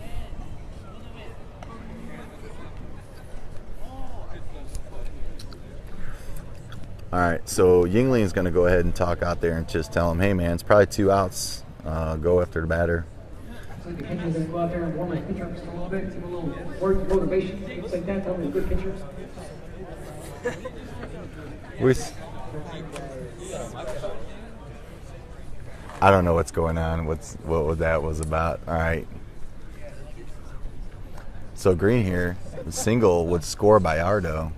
All right, so Yingling's going to go ahead and talk out there and just tell him, hey, man, it's probably 2 outs. Go after the batter. So the pitcher's going to go out there and warm my pitcher up just a little bit, give him a little word motivation, things like that. Tell him he's a good pitcher. I don't know what's going on. What that was about. All right. So Green here, the single would score by Ardo.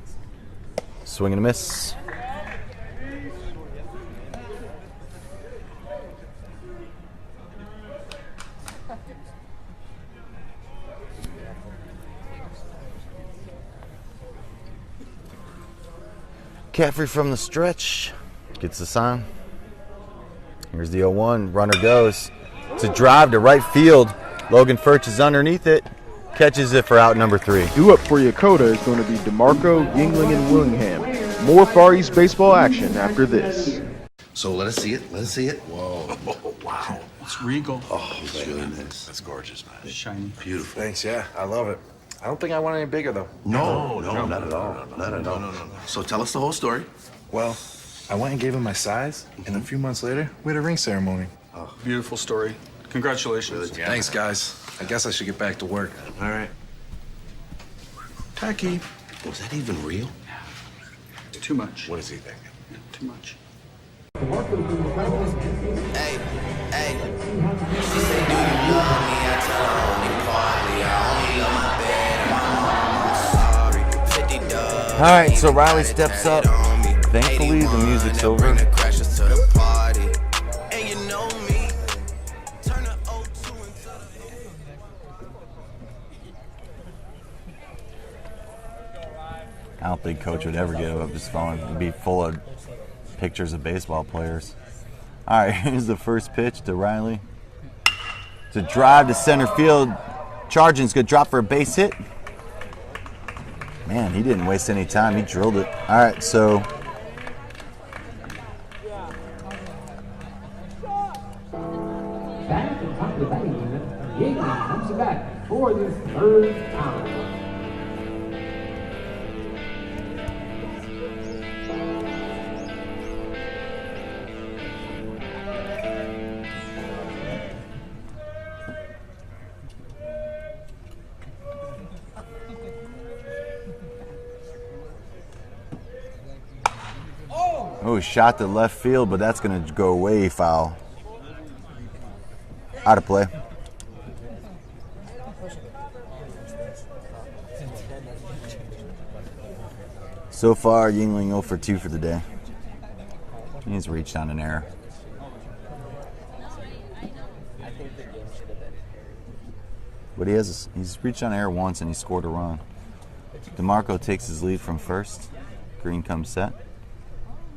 Swing and a miss. Caffrey from the stretch gets the sign. Here's the 0-1. Runner goes. It's a drive to right field. Logan Furch is underneath it. Catches it for out number 3. Due up for Yokota is going to be DeMarco, Yingling, and Willingham. More Far East baseball action after this. So let us see it. Let us see it. Whoa. Wow. It's regal. Oh, it's really nice. That's gorgeous, man. It's shiny. Beautiful. Thanks, yeah. I love it. I don't think I want any bigger, though. No, not at all. Not at all. So tell us the whole story. Well, I went and gave him my size, and a few months later, we had a ring ceremony. Oh, beautiful story. Congratulations. Yeah. Thanks, guys. I guess I should get back to work. All right. Tacky. Was that even real? Too much. What is he thinking? Too much. Hey, hey. She say, do you love me? I tell her only partly. I only love my bed and my mom. I'm sorry. 50 dubs. All right, so Riley steps up. Thankfully, the music's over. I don't think Coach would ever give up his phone. It'd be full of pictures of baseball players. All right, here's the first pitch to Riley. It's a drive to center field. Charging's going to drop for a base hit. Man, he didn't waste any time. He drilled it. All right, so Back at the top of the batting unit, Yingling comes back for the 3rd time. oh, shot to left field, but that's going to go way foul. Out of play. So far, Yingling 0 for 2 for the day. He's reached on an error. But he's reached on error once and he scored a run. DeMarco takes his lead from first. Green comes set.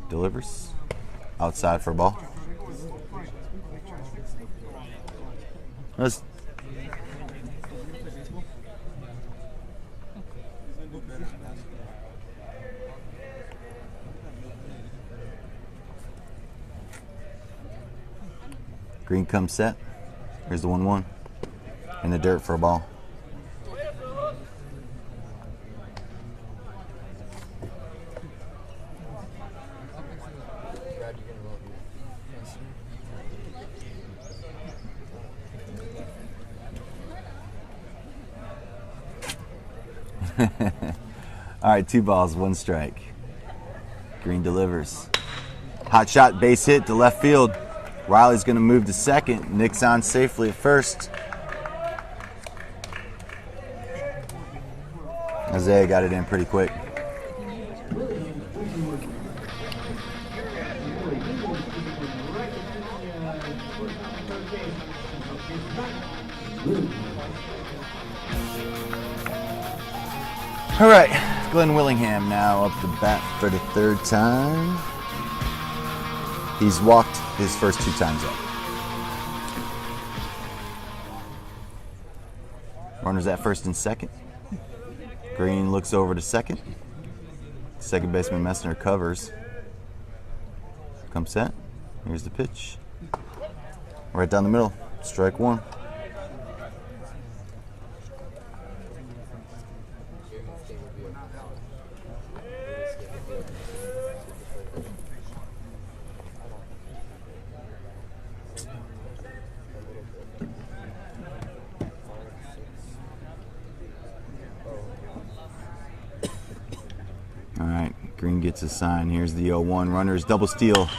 Delivers. Outside for a ball. Let's Green comes set. Here's the 1-1. In the dirt for a ball. All right, 2 balls, 1 strike. Green delivers. Hot shot, base hit to left field. Riley's going to move to second. Nick's on safely at first. Isaiah got it in pretty quick. All right, Glenn Willingham now up to bat for the 3rd time. He's walked his first 2 times up. Runners at first and second. Green looks over to second. Second baseman Messner covers. Comes set. Here's the pitch. Right down the middle. Strike 1. Green gets a sign. Here's the 0-1. Runners double steal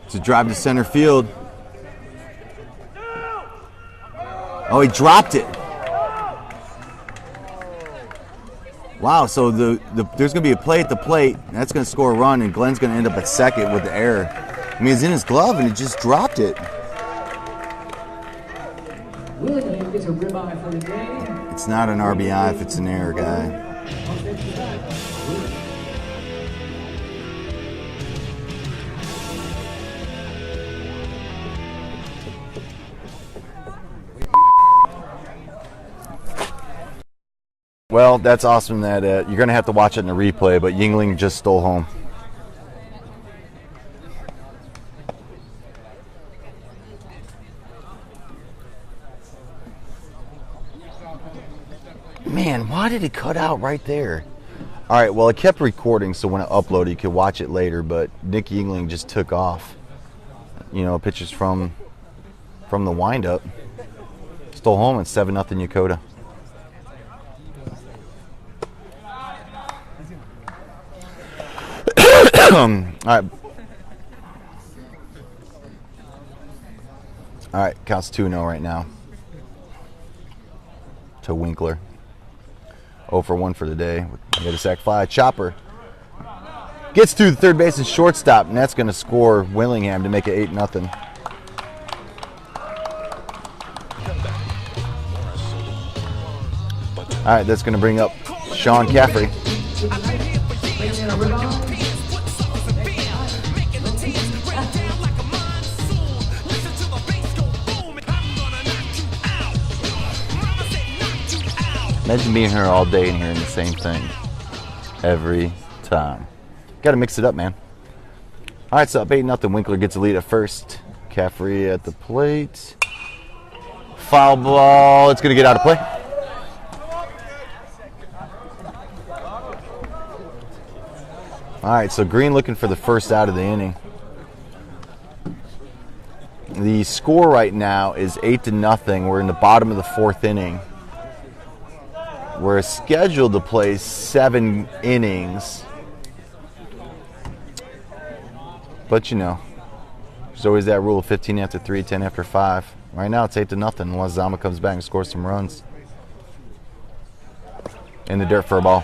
to drive to center field. Oh, he dropped it. Wow, so there's going to be a play at the plate. That's going to score a run, and Glenn's going to end up at second with the error. I mean, it's in his glove, and he just dropped it. Willingham gets a ribeye for the day. It's not an RBI if it's an error, guy. Well, that's awesome that you're going to have to watch it in the replay, but Yuengling just stole home. Man, why did it cut out right there? All right, well, it kept recording, so when I upload it, you could watch it later, but Nick Yuengling just took off. You know, pitches from the windup. Stole home at 7-0 Yokota. All right, counts 2-0 right now to Winkler. 0 for 1 for the day. Get a sac fly. Chopper gets to the third base and shortstop, and that's going to score Willingham to make it 8-0. All right, that's going to bring up Sean Caffrey. Imagine being here all day and hearing the same thing every time. Got to mix it up, man. All right, so up 8-0. Winkler gets a lead at first. Caffrey at the plate. Foul ball. It's going to get out of play. All right, so Green looking for the first out of the inning. The score right now is 8-0. We're in the bottom of the fourth inning. We're scheduled to play 7 innings. But you know, there's always that rule of 15 after 3, 10 after 5. Right now it's 8-0 unless Zama comes back and scores some runs. In the dirt for a ball.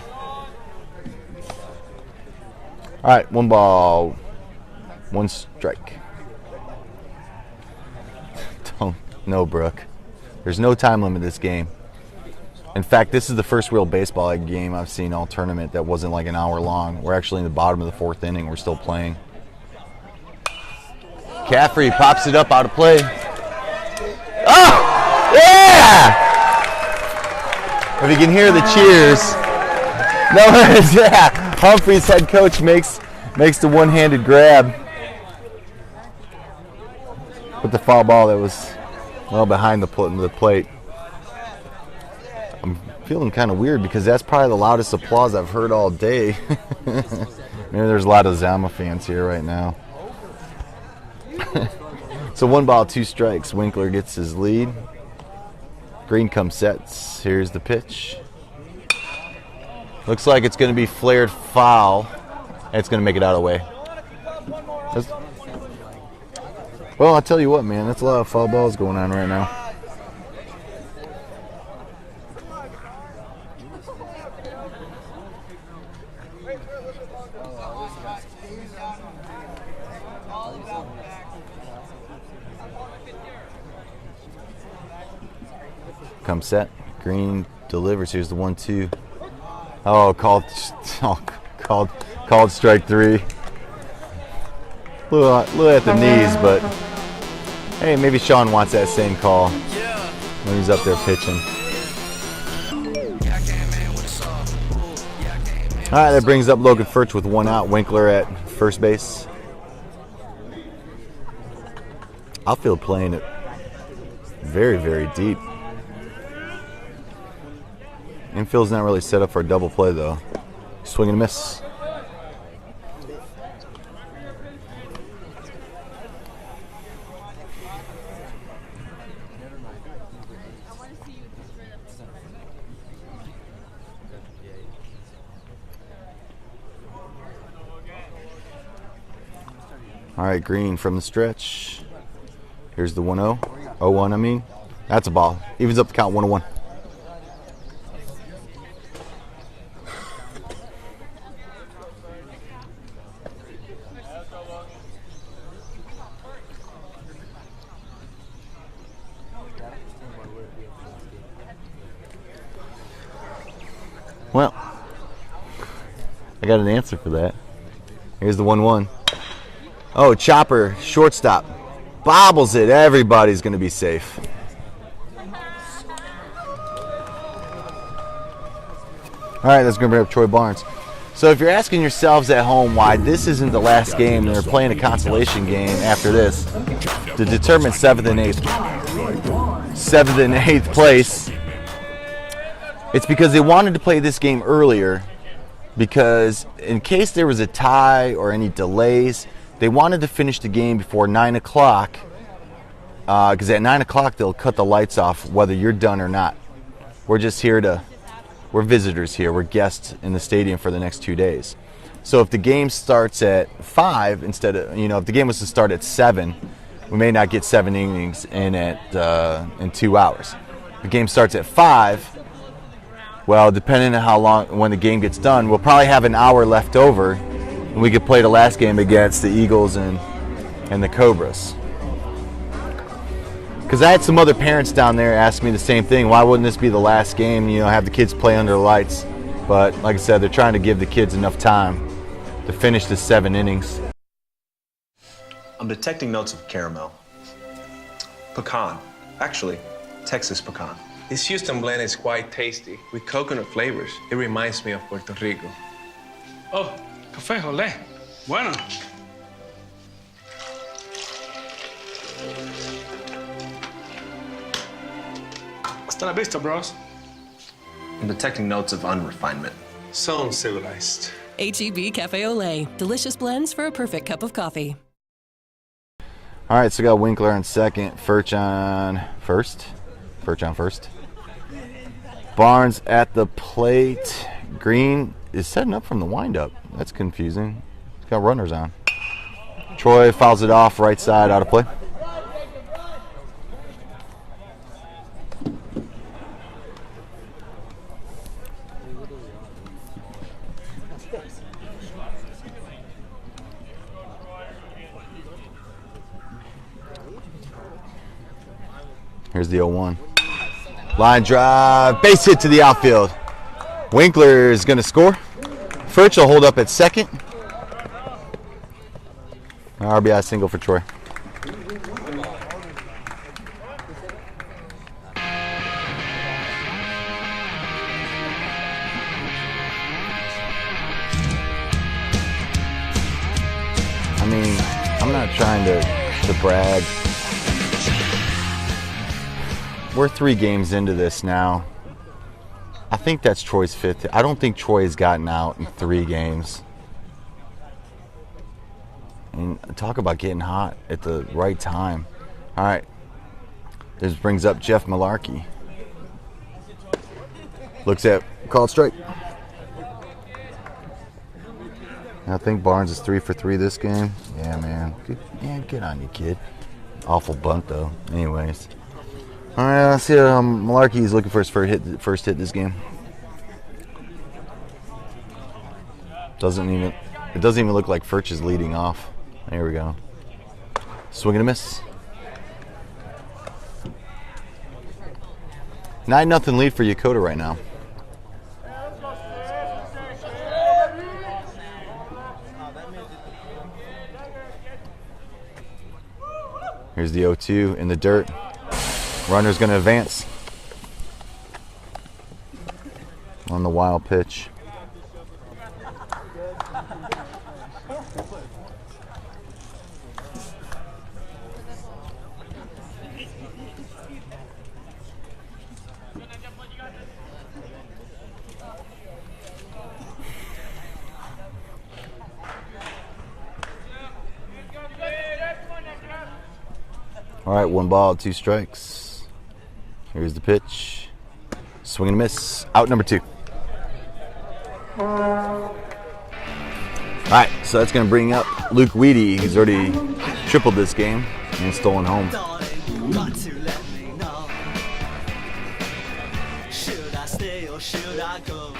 All right, 1 ball, 1 strike. No, Brooke. There's no time limit in this game. In fact, this is the first real baseball game I've seen all tournament that wasn't like an hour long. We're actually in the bottom of the 4th inning. We're still playing. Caffrey pops it up out of play. Oh! Yeah! If you can hear the cheers. No, yeah. Humphreys, head coach, makes the one-handed grab. With the foul ball that was well behind the plate. I'm feeling kind of weird because that's probably the loudest applause I've heard all day. Maybe there's a lot of Zama fans here right now. So 1 ball, 2 strikes. Winkler gets his lead. Green comes sets. Here's the pitch. Looks like it's going to be flared foul. And it's going to make it out of the way. Well, I'll tell you what, man. That's a lot of foul balls going on right now. Comes set. Green delivers. Here's the 1-2. Oh, called strike 3. Little at the knees, but hey, maybe Sean wants that same call when he's up there pitching. All right, that brings up Logan Furch with 1 out. Winkler at first base. Outfield playing it very, very deep. Infield's not really set up for a double play, though. Swing and miss. All right, Green from the stretch. Here's the 1-0. 0-1, I mean. That's a ball. Evens up the count, 1-1. Well, I got an answer for that. Here's the 1-1. Oh, Chopper, shortstop. Bobbles it. Everybody's going to be safe. All right, that's going to bring up Troy Barnes. So if you're asking yourselves at home why this isn't the last game, they're playing a consolation game after this to determine 7th and 8th place. It's because they wanted to play this game earlier because in case there was a tie or any delays, they wanted to finish the game before 9 o'clock because at 9 o'clock they'll cut the lights off whether you're done or not. We're visitors here. We're guests in the stadium for the next 2 days. So if the game starts at 5 instead of, if the game was to start at 7, we may not get 7 innings in 2 hours. If the game starts at 5, well, depending on how long, when the game gets done, we'll probably have an hour left over, and we could play the last game against the Eagles and the Cobras. Because I had some other parents down there ask me the same thing. Why wouldn't this be the last game? Have the kids play under the lights. But like I said, they're trying to give the kids enough time to finish the 7 innings. I'm detecting notes of caramel. Pecan. Actually, Texas pecan. This Houston blend is quite tasty with coconut flavors. It reminds me of Puerto Rico. Oh, café, olé. Bueno. Hasta la vista, bros. I'm detecting notes of unrefinement. So uncivilized. H-E-B Cafe Olé. Delicious blends for a perfect cup of coffee. All right, so we got Winkler on second, Furch on first. Barnes at the plate. Green is setting up from the windup. That's confusing. He's got runners on. Troy fouls it off, right side, out of play. Here's the 0-1. Line drive, base hit to the outfield. Winkler is going to score. Furch will hold up at second. RBI single for Troy. I mean, I'm not trying to brag. We're 3 games into this now. I think that's Troy's 5th. I don't think Troy has gotten out in 3 games. And talk about getting hot at the right time. All right. This brings up Jeff Malarkey. Looks at called strike. I think Barnes is 3 for 3 this game. Yeah, man. Get on you, kid. Awful bunt, though. Anyways. All right, let's see. Malarkey's looking for his first hit this game. It doesn't even look like Furch is leading off. There we go. Swing and a miss. 9-0 lead for Yokota right now. Here's the 0-2 in the dirt. Runner's going to advance on the wild pitch. All right, 1 ball, 2 strikes. Here's the pitch. Swing and a miss. Out number 2. right, so that's going to bring up Luke Weedy. He's already tripled this game and stolen home. Should I stay or should I go?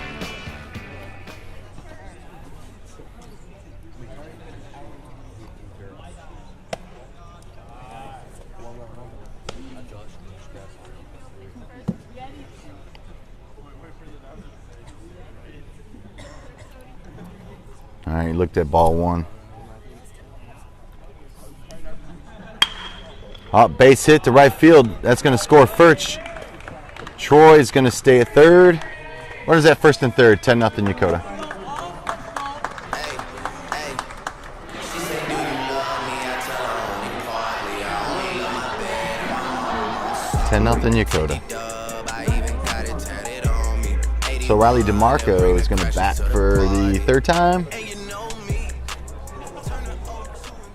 All right, he looked at ball one. Oh, base hit to right field. That's going to score Furch. Troy's going to stay at third. What is that, first and third? 10-0 Yokota. Yokota. So Riley DeMarco is going to bat for the third time.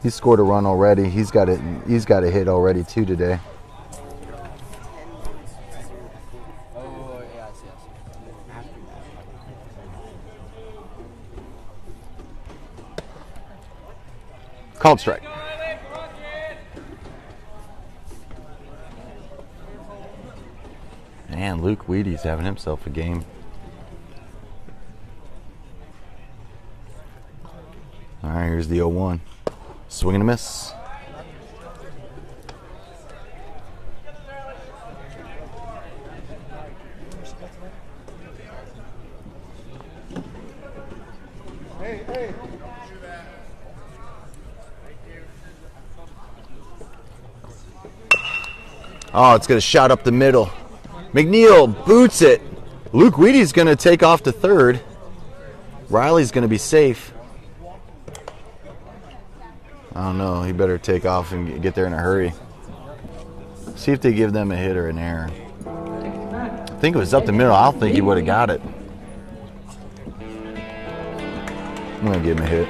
He scored a run already. He's got it. He's got a hit already too today. Called strike. Man, Luke Weedy's having himself a game. All right, here's the 0-1. Swing and a miss. Oh, it's going to shot up the middle. McNeil boots it. Luke Weedy's going to take off to third. Riley's going to be safe. I don't know. He better take off and get there in a hurry. See if they give them a hit or an error. I think it was up the middle. I don't think he would have got it. I'm going to give him a hit.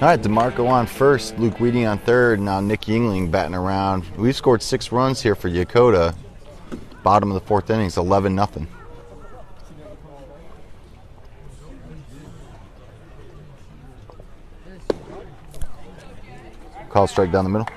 All right, DeMarco on first, Luke Weedy on third, now Nick Yingling batting around. We've scored 6 runs here for Yokota. Bottom of the 4th inning, it's 11-0. Call strike down the middle.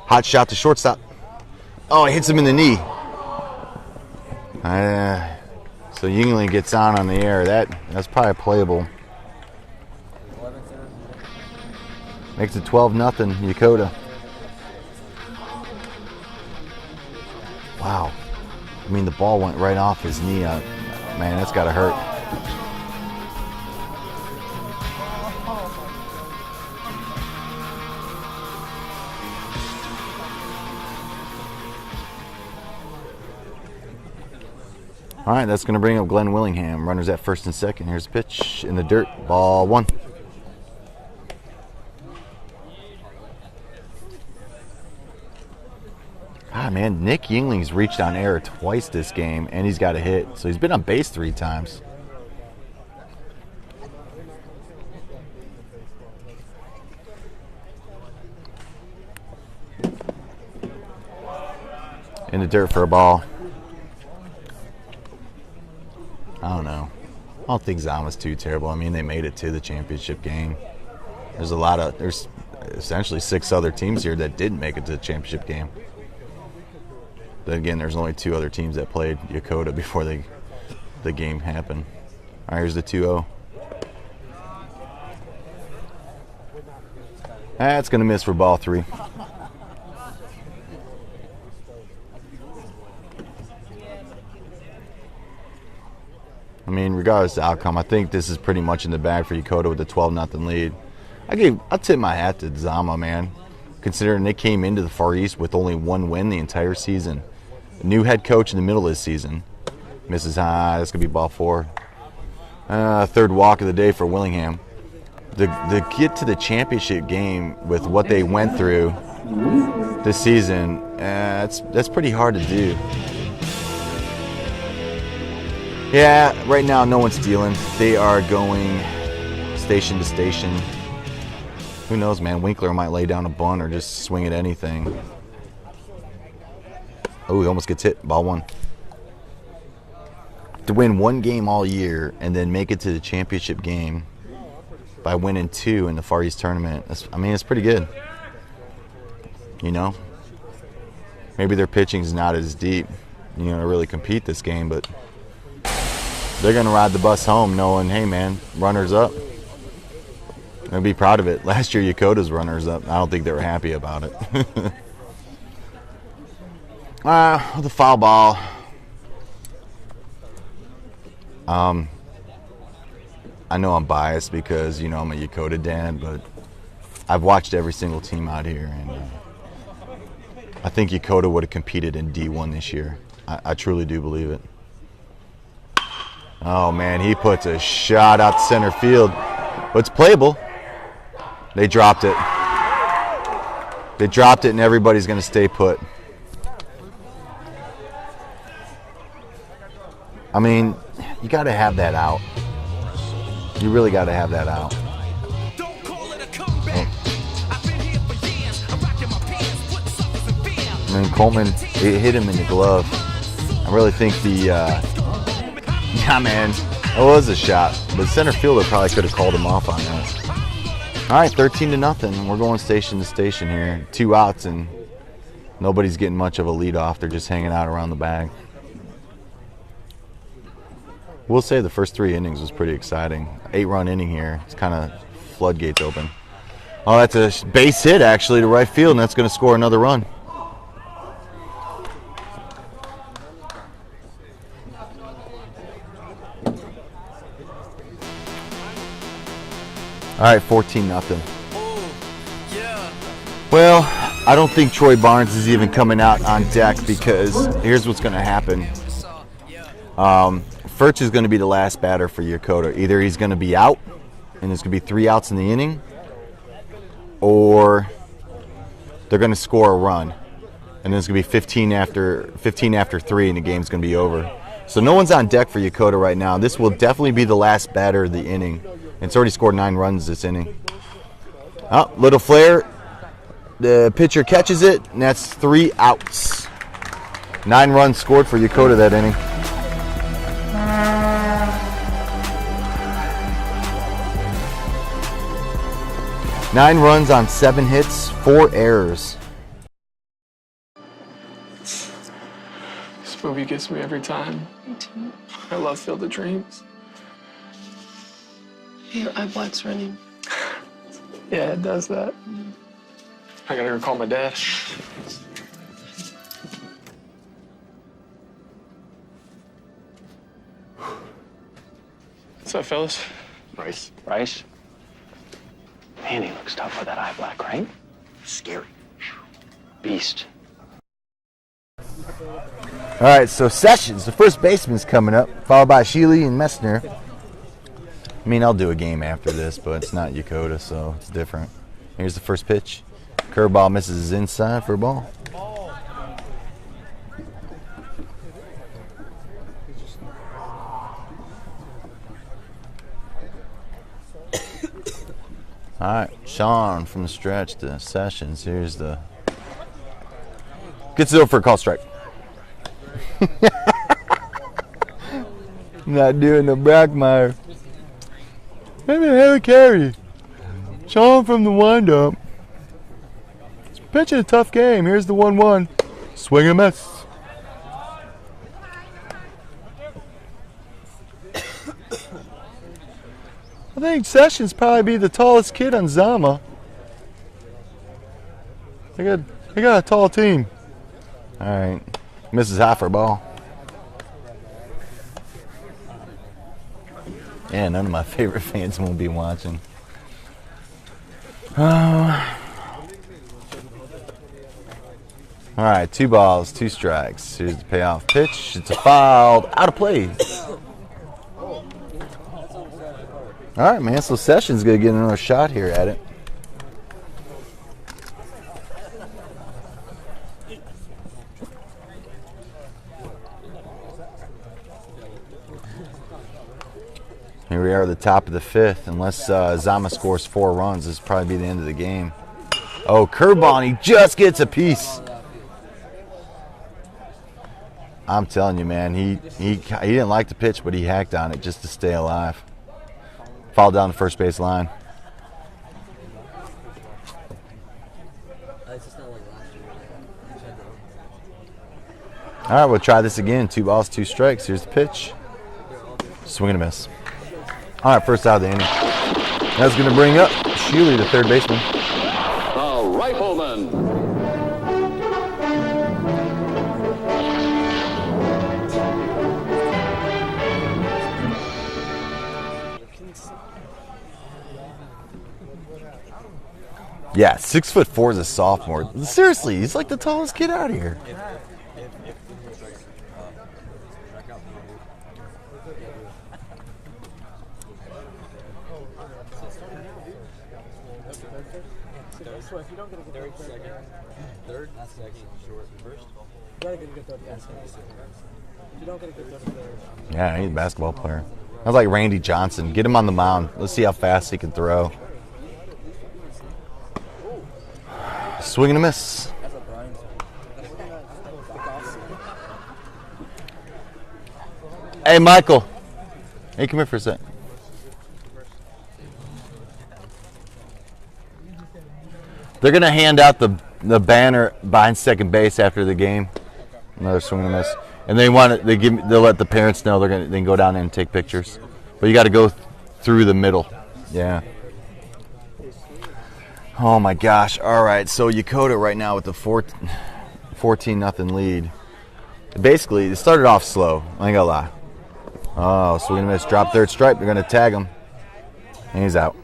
Hot shot to shortstop. Oh, it hits him in the knee. So Yingling gets on the air. That's probably playable. Makes it 12-0 Yokota. Wow. I mean, the ball went right off his knee. Man, that's got to hurt. All right, that's going to bring up Glenn Willingham. Runners at first and second. Here's a pitch in the dirt. Ball 1. God, man, Nick Yingling's reached on air twice this game, and he's got a hit. So he's been on base 3 times. In the dirt for a ball. I don't know. I don't think Zama's too terrible. I mean, they made it to the championship game. There's essentially 6 other teams here that didn't make it to the championship game. But again, there's only 2 other teams that played Yokota before the game happened. All right, here's the 2-0. That's going to miss for ball 3. I mean, regardless of the outcome, I think this is pretty much in the bag for Yokota with the 12-0 lead. I'll tip my hat to Zama, man. Considering they came into the Far East with only 1 win the entire season. New head coach in the middle of this season. Misses high. That's going to be ball 4. 3rd walk of the day for Willingham. The get to the championship game with what they went through this season, that's pretty hard to do. Yeah, right now no one's stealing. They are going station to station. Who knows, man? Winkler might lay down a bunt or just swing at anything. Oh, he almost gets hit. Ball one. To win one game all year and then make it to the championship game by winning 2 in the Far East tournament, I mean, it's pretty good. You know? Maybe their pitching's not as deep, you know, to really compete this game, but they're going to ride the bus home knowing, hey, man, runners up. They'll be proud of it. Last year, Yokota's runners up. I don't think they were happy about it. The foul ball. I know I'm biased because, you know, I'm a Yokota dad, but I've watched every single team out here, and I think Yokota would have competed in D1 this year. I truly do believe it. Oh, man, he puts a shot out to center field. But it's playable. They dropped it. They dropped it, and everybody's going to stay put. I mean, you got to have that out. You really got to have that out. I mean, Coleman, it hit him in the glove. I really think yeah, man, it was a shot. But center fielder probably could have called him off on that. All right, 13-0. We're going station to station here. 2 outs, and nobody's getting much of a lead off. They're just hanging out around the bag. We'll say the first 3 innings was pretty exciting. 8-run inning here. It's kind of floodgates open. Oh, that's a base hit, actually, to right field, and that's going to score another run. All right, 14-0. Well, I don't think Troy Barnes is even coming out on deck because here's what's going to happen. Furch is going to be the last batter for Yokota. Either he's going to be out, and there's going to be 3 outs in the inning, or they're going to score a run, and then it's going to be 15 after 3, and the game's going to be over. So no one's on deck for Yokota right now. This will definitely be the last batter of the inning. It's already scored 9 runs this inning. Oh, little flare. The pitcher catches it, and that's 3 outs. 9 runs scored for Yokota that inning. Nine runs on 7 hits, 4 errors. This movie gets me every time. Me too. I love Field of Dreams. Your eyeblocks running. Yeah, it does that. I gotta go call my dad. What's up, fellas? Bryce. Bryce? Man, he looks tough with that eye black, right? Scary. Beast. All right, so Sessions, the first baseman's coming up, followed by Sheely and Messner. I mean, I'll do a game after this, but it's not Yokota, so it's different. Here's the first pitch. Curveball misses his inside for a ball. All right, Sean from the stretch to Sessions. Here's the... Gets it over for a call strike. Not doing the Brackmeyer. Maybe a heavy carry. Sean from the windup. He's pitching a tough game. Here's the 1-1. Swing and miss. I think Sessions probably be the tallest kid on Zama. They got a tall team. All right, misses half her ball. Yeah, none of my favorite fans won't be watching. All right, 2 balls, 2 strikes. Here's the payoff pitch. It's a foul, out of play. All right, man, so Sessions going to get another shot here at it. Here we are at the top of the 5th. Unless Zama scores 4 runs, this will probably be the end of the game. Oh, curveball, and he just gets a piece. I'm telling you, man, he didn't like the pitch, but he hacked on it just to stay alive. Fouled down the first base line. All right, we'll try this again. 2 balls, 2 strikes. Here's the pitch. Swing and a miss. All right, first out of the inning. That's going to bring up Sheely, the third baseman. The Rifleman. Yeah, 6'4" is a sophomore. Seriously, he's like the tallest kid out here. Yeah, he's a basketball player. I was like Randy Johnson. Get him on the mound. Let's see how fast he can throw. Swing and a miss. Hey, Michael. Hey, come here for a sec. They're going to hand out the banner behind second base after the game. Another swing and a miss. And they'll let the parents know they can go down there and take pictures. But you got to go through the middle. Yeah. Oh my gosh. All right. So Yokota right now with the 14-0 lead. Basically, it started off slow. I ain't gonna lie. Oh, swing and a miss. Drop third stripe. They're gonna tag him. And he's out.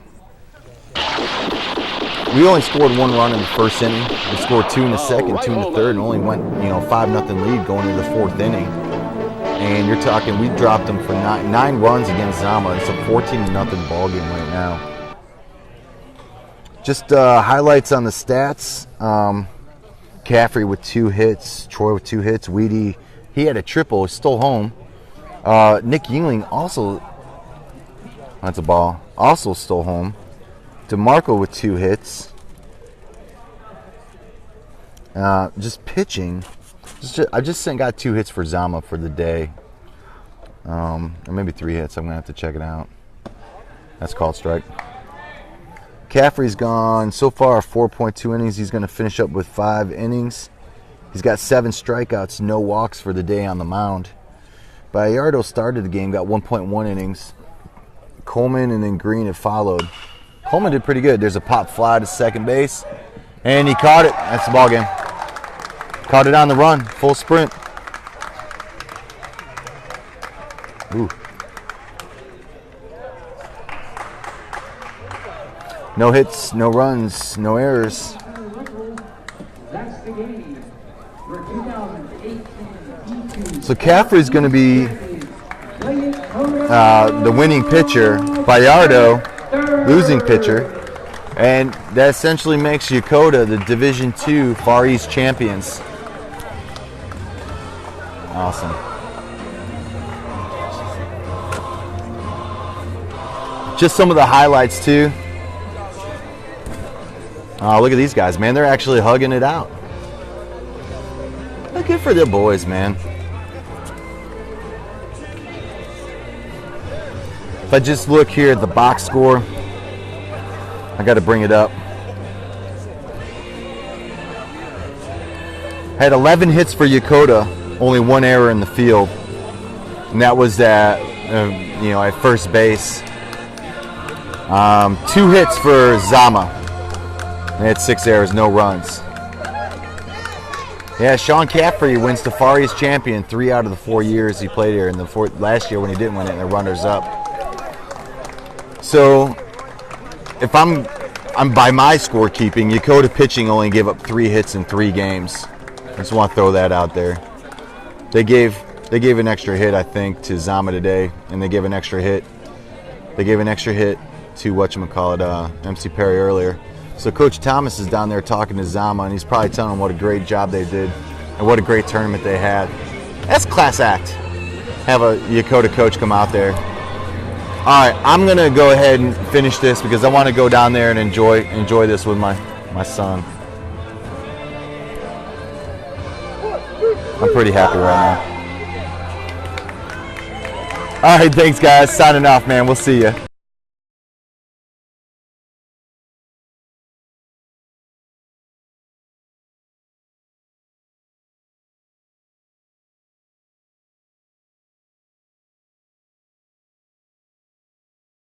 We only scored 1 run in the first inning. We scored 2 in the second, 2 in the third, and only went 5-0 lead going into the 4th inning. And you're talking, we dropped them for 9 runs against Zama. It's a 14-0 ball game right now. Just highlights on the stats. Caffrey with 2 hits, Troy with 2 hits, Weedy, he had a triple, stole home. Nick Yingling also, that's a ball, also stole home. DeMarco with 2 hits. Just pitching. I just got 2 hits for Zama for the day. Or maybe 3 hits. I'm going to have to check it out. That's called strike. Caffrey's gone so far 4.2 innings. He's going to finish up with 5 innings. He's got 7 strikeouts, no walks for the day on the mound. Bayardo started the game, got 1.1 innings. Coleman and then Green have followed. Coleman did pretty good. There's a pop fly to second base, and he caught it. That's the ball game. Caught it on the run, full sprint. Ooh. No hits, no runs, no errors. So Caffrey's going to be the winning pitcher. Bayardo, losing pitcher. And that essentially makes Yokota the Division II Far East champions. Awesome. Just some of the highlights too. Oh, look at these guys, man. They're actually hugging it out. Good for the boys, man. If I just look here at the box score, I got to bring it up. Had 11 hits for Yokota, only 1 error in the field, and that was at first base. 2 hits for Zama. They had 6 errors, no runs. Yeah, Sean Caffrey wins the Far East champion 3 out of the 4 years he played here. And last year when he didn't win it, and the runners up. So, if I'm by my scorekeeping, Yokota pitching only gave up 3 hits in 3 games. I just want to throw that out there. They gave an extra hit, I think, to Zama today, and they gave an extra hit. They gave an extra hit to MC Perry earlier. So Coach Thomas is down there talking to Zama, and he's probably telling him what a great job they did and what a great tournament they had. That's class act. Have a Yokota coach come out there. All right, I'm gonna go ahead and finish this because I want to go down there and enjoy this with my son. I'm pretty happy right now. All right, thanks guys. Signing off, man. We'll see you.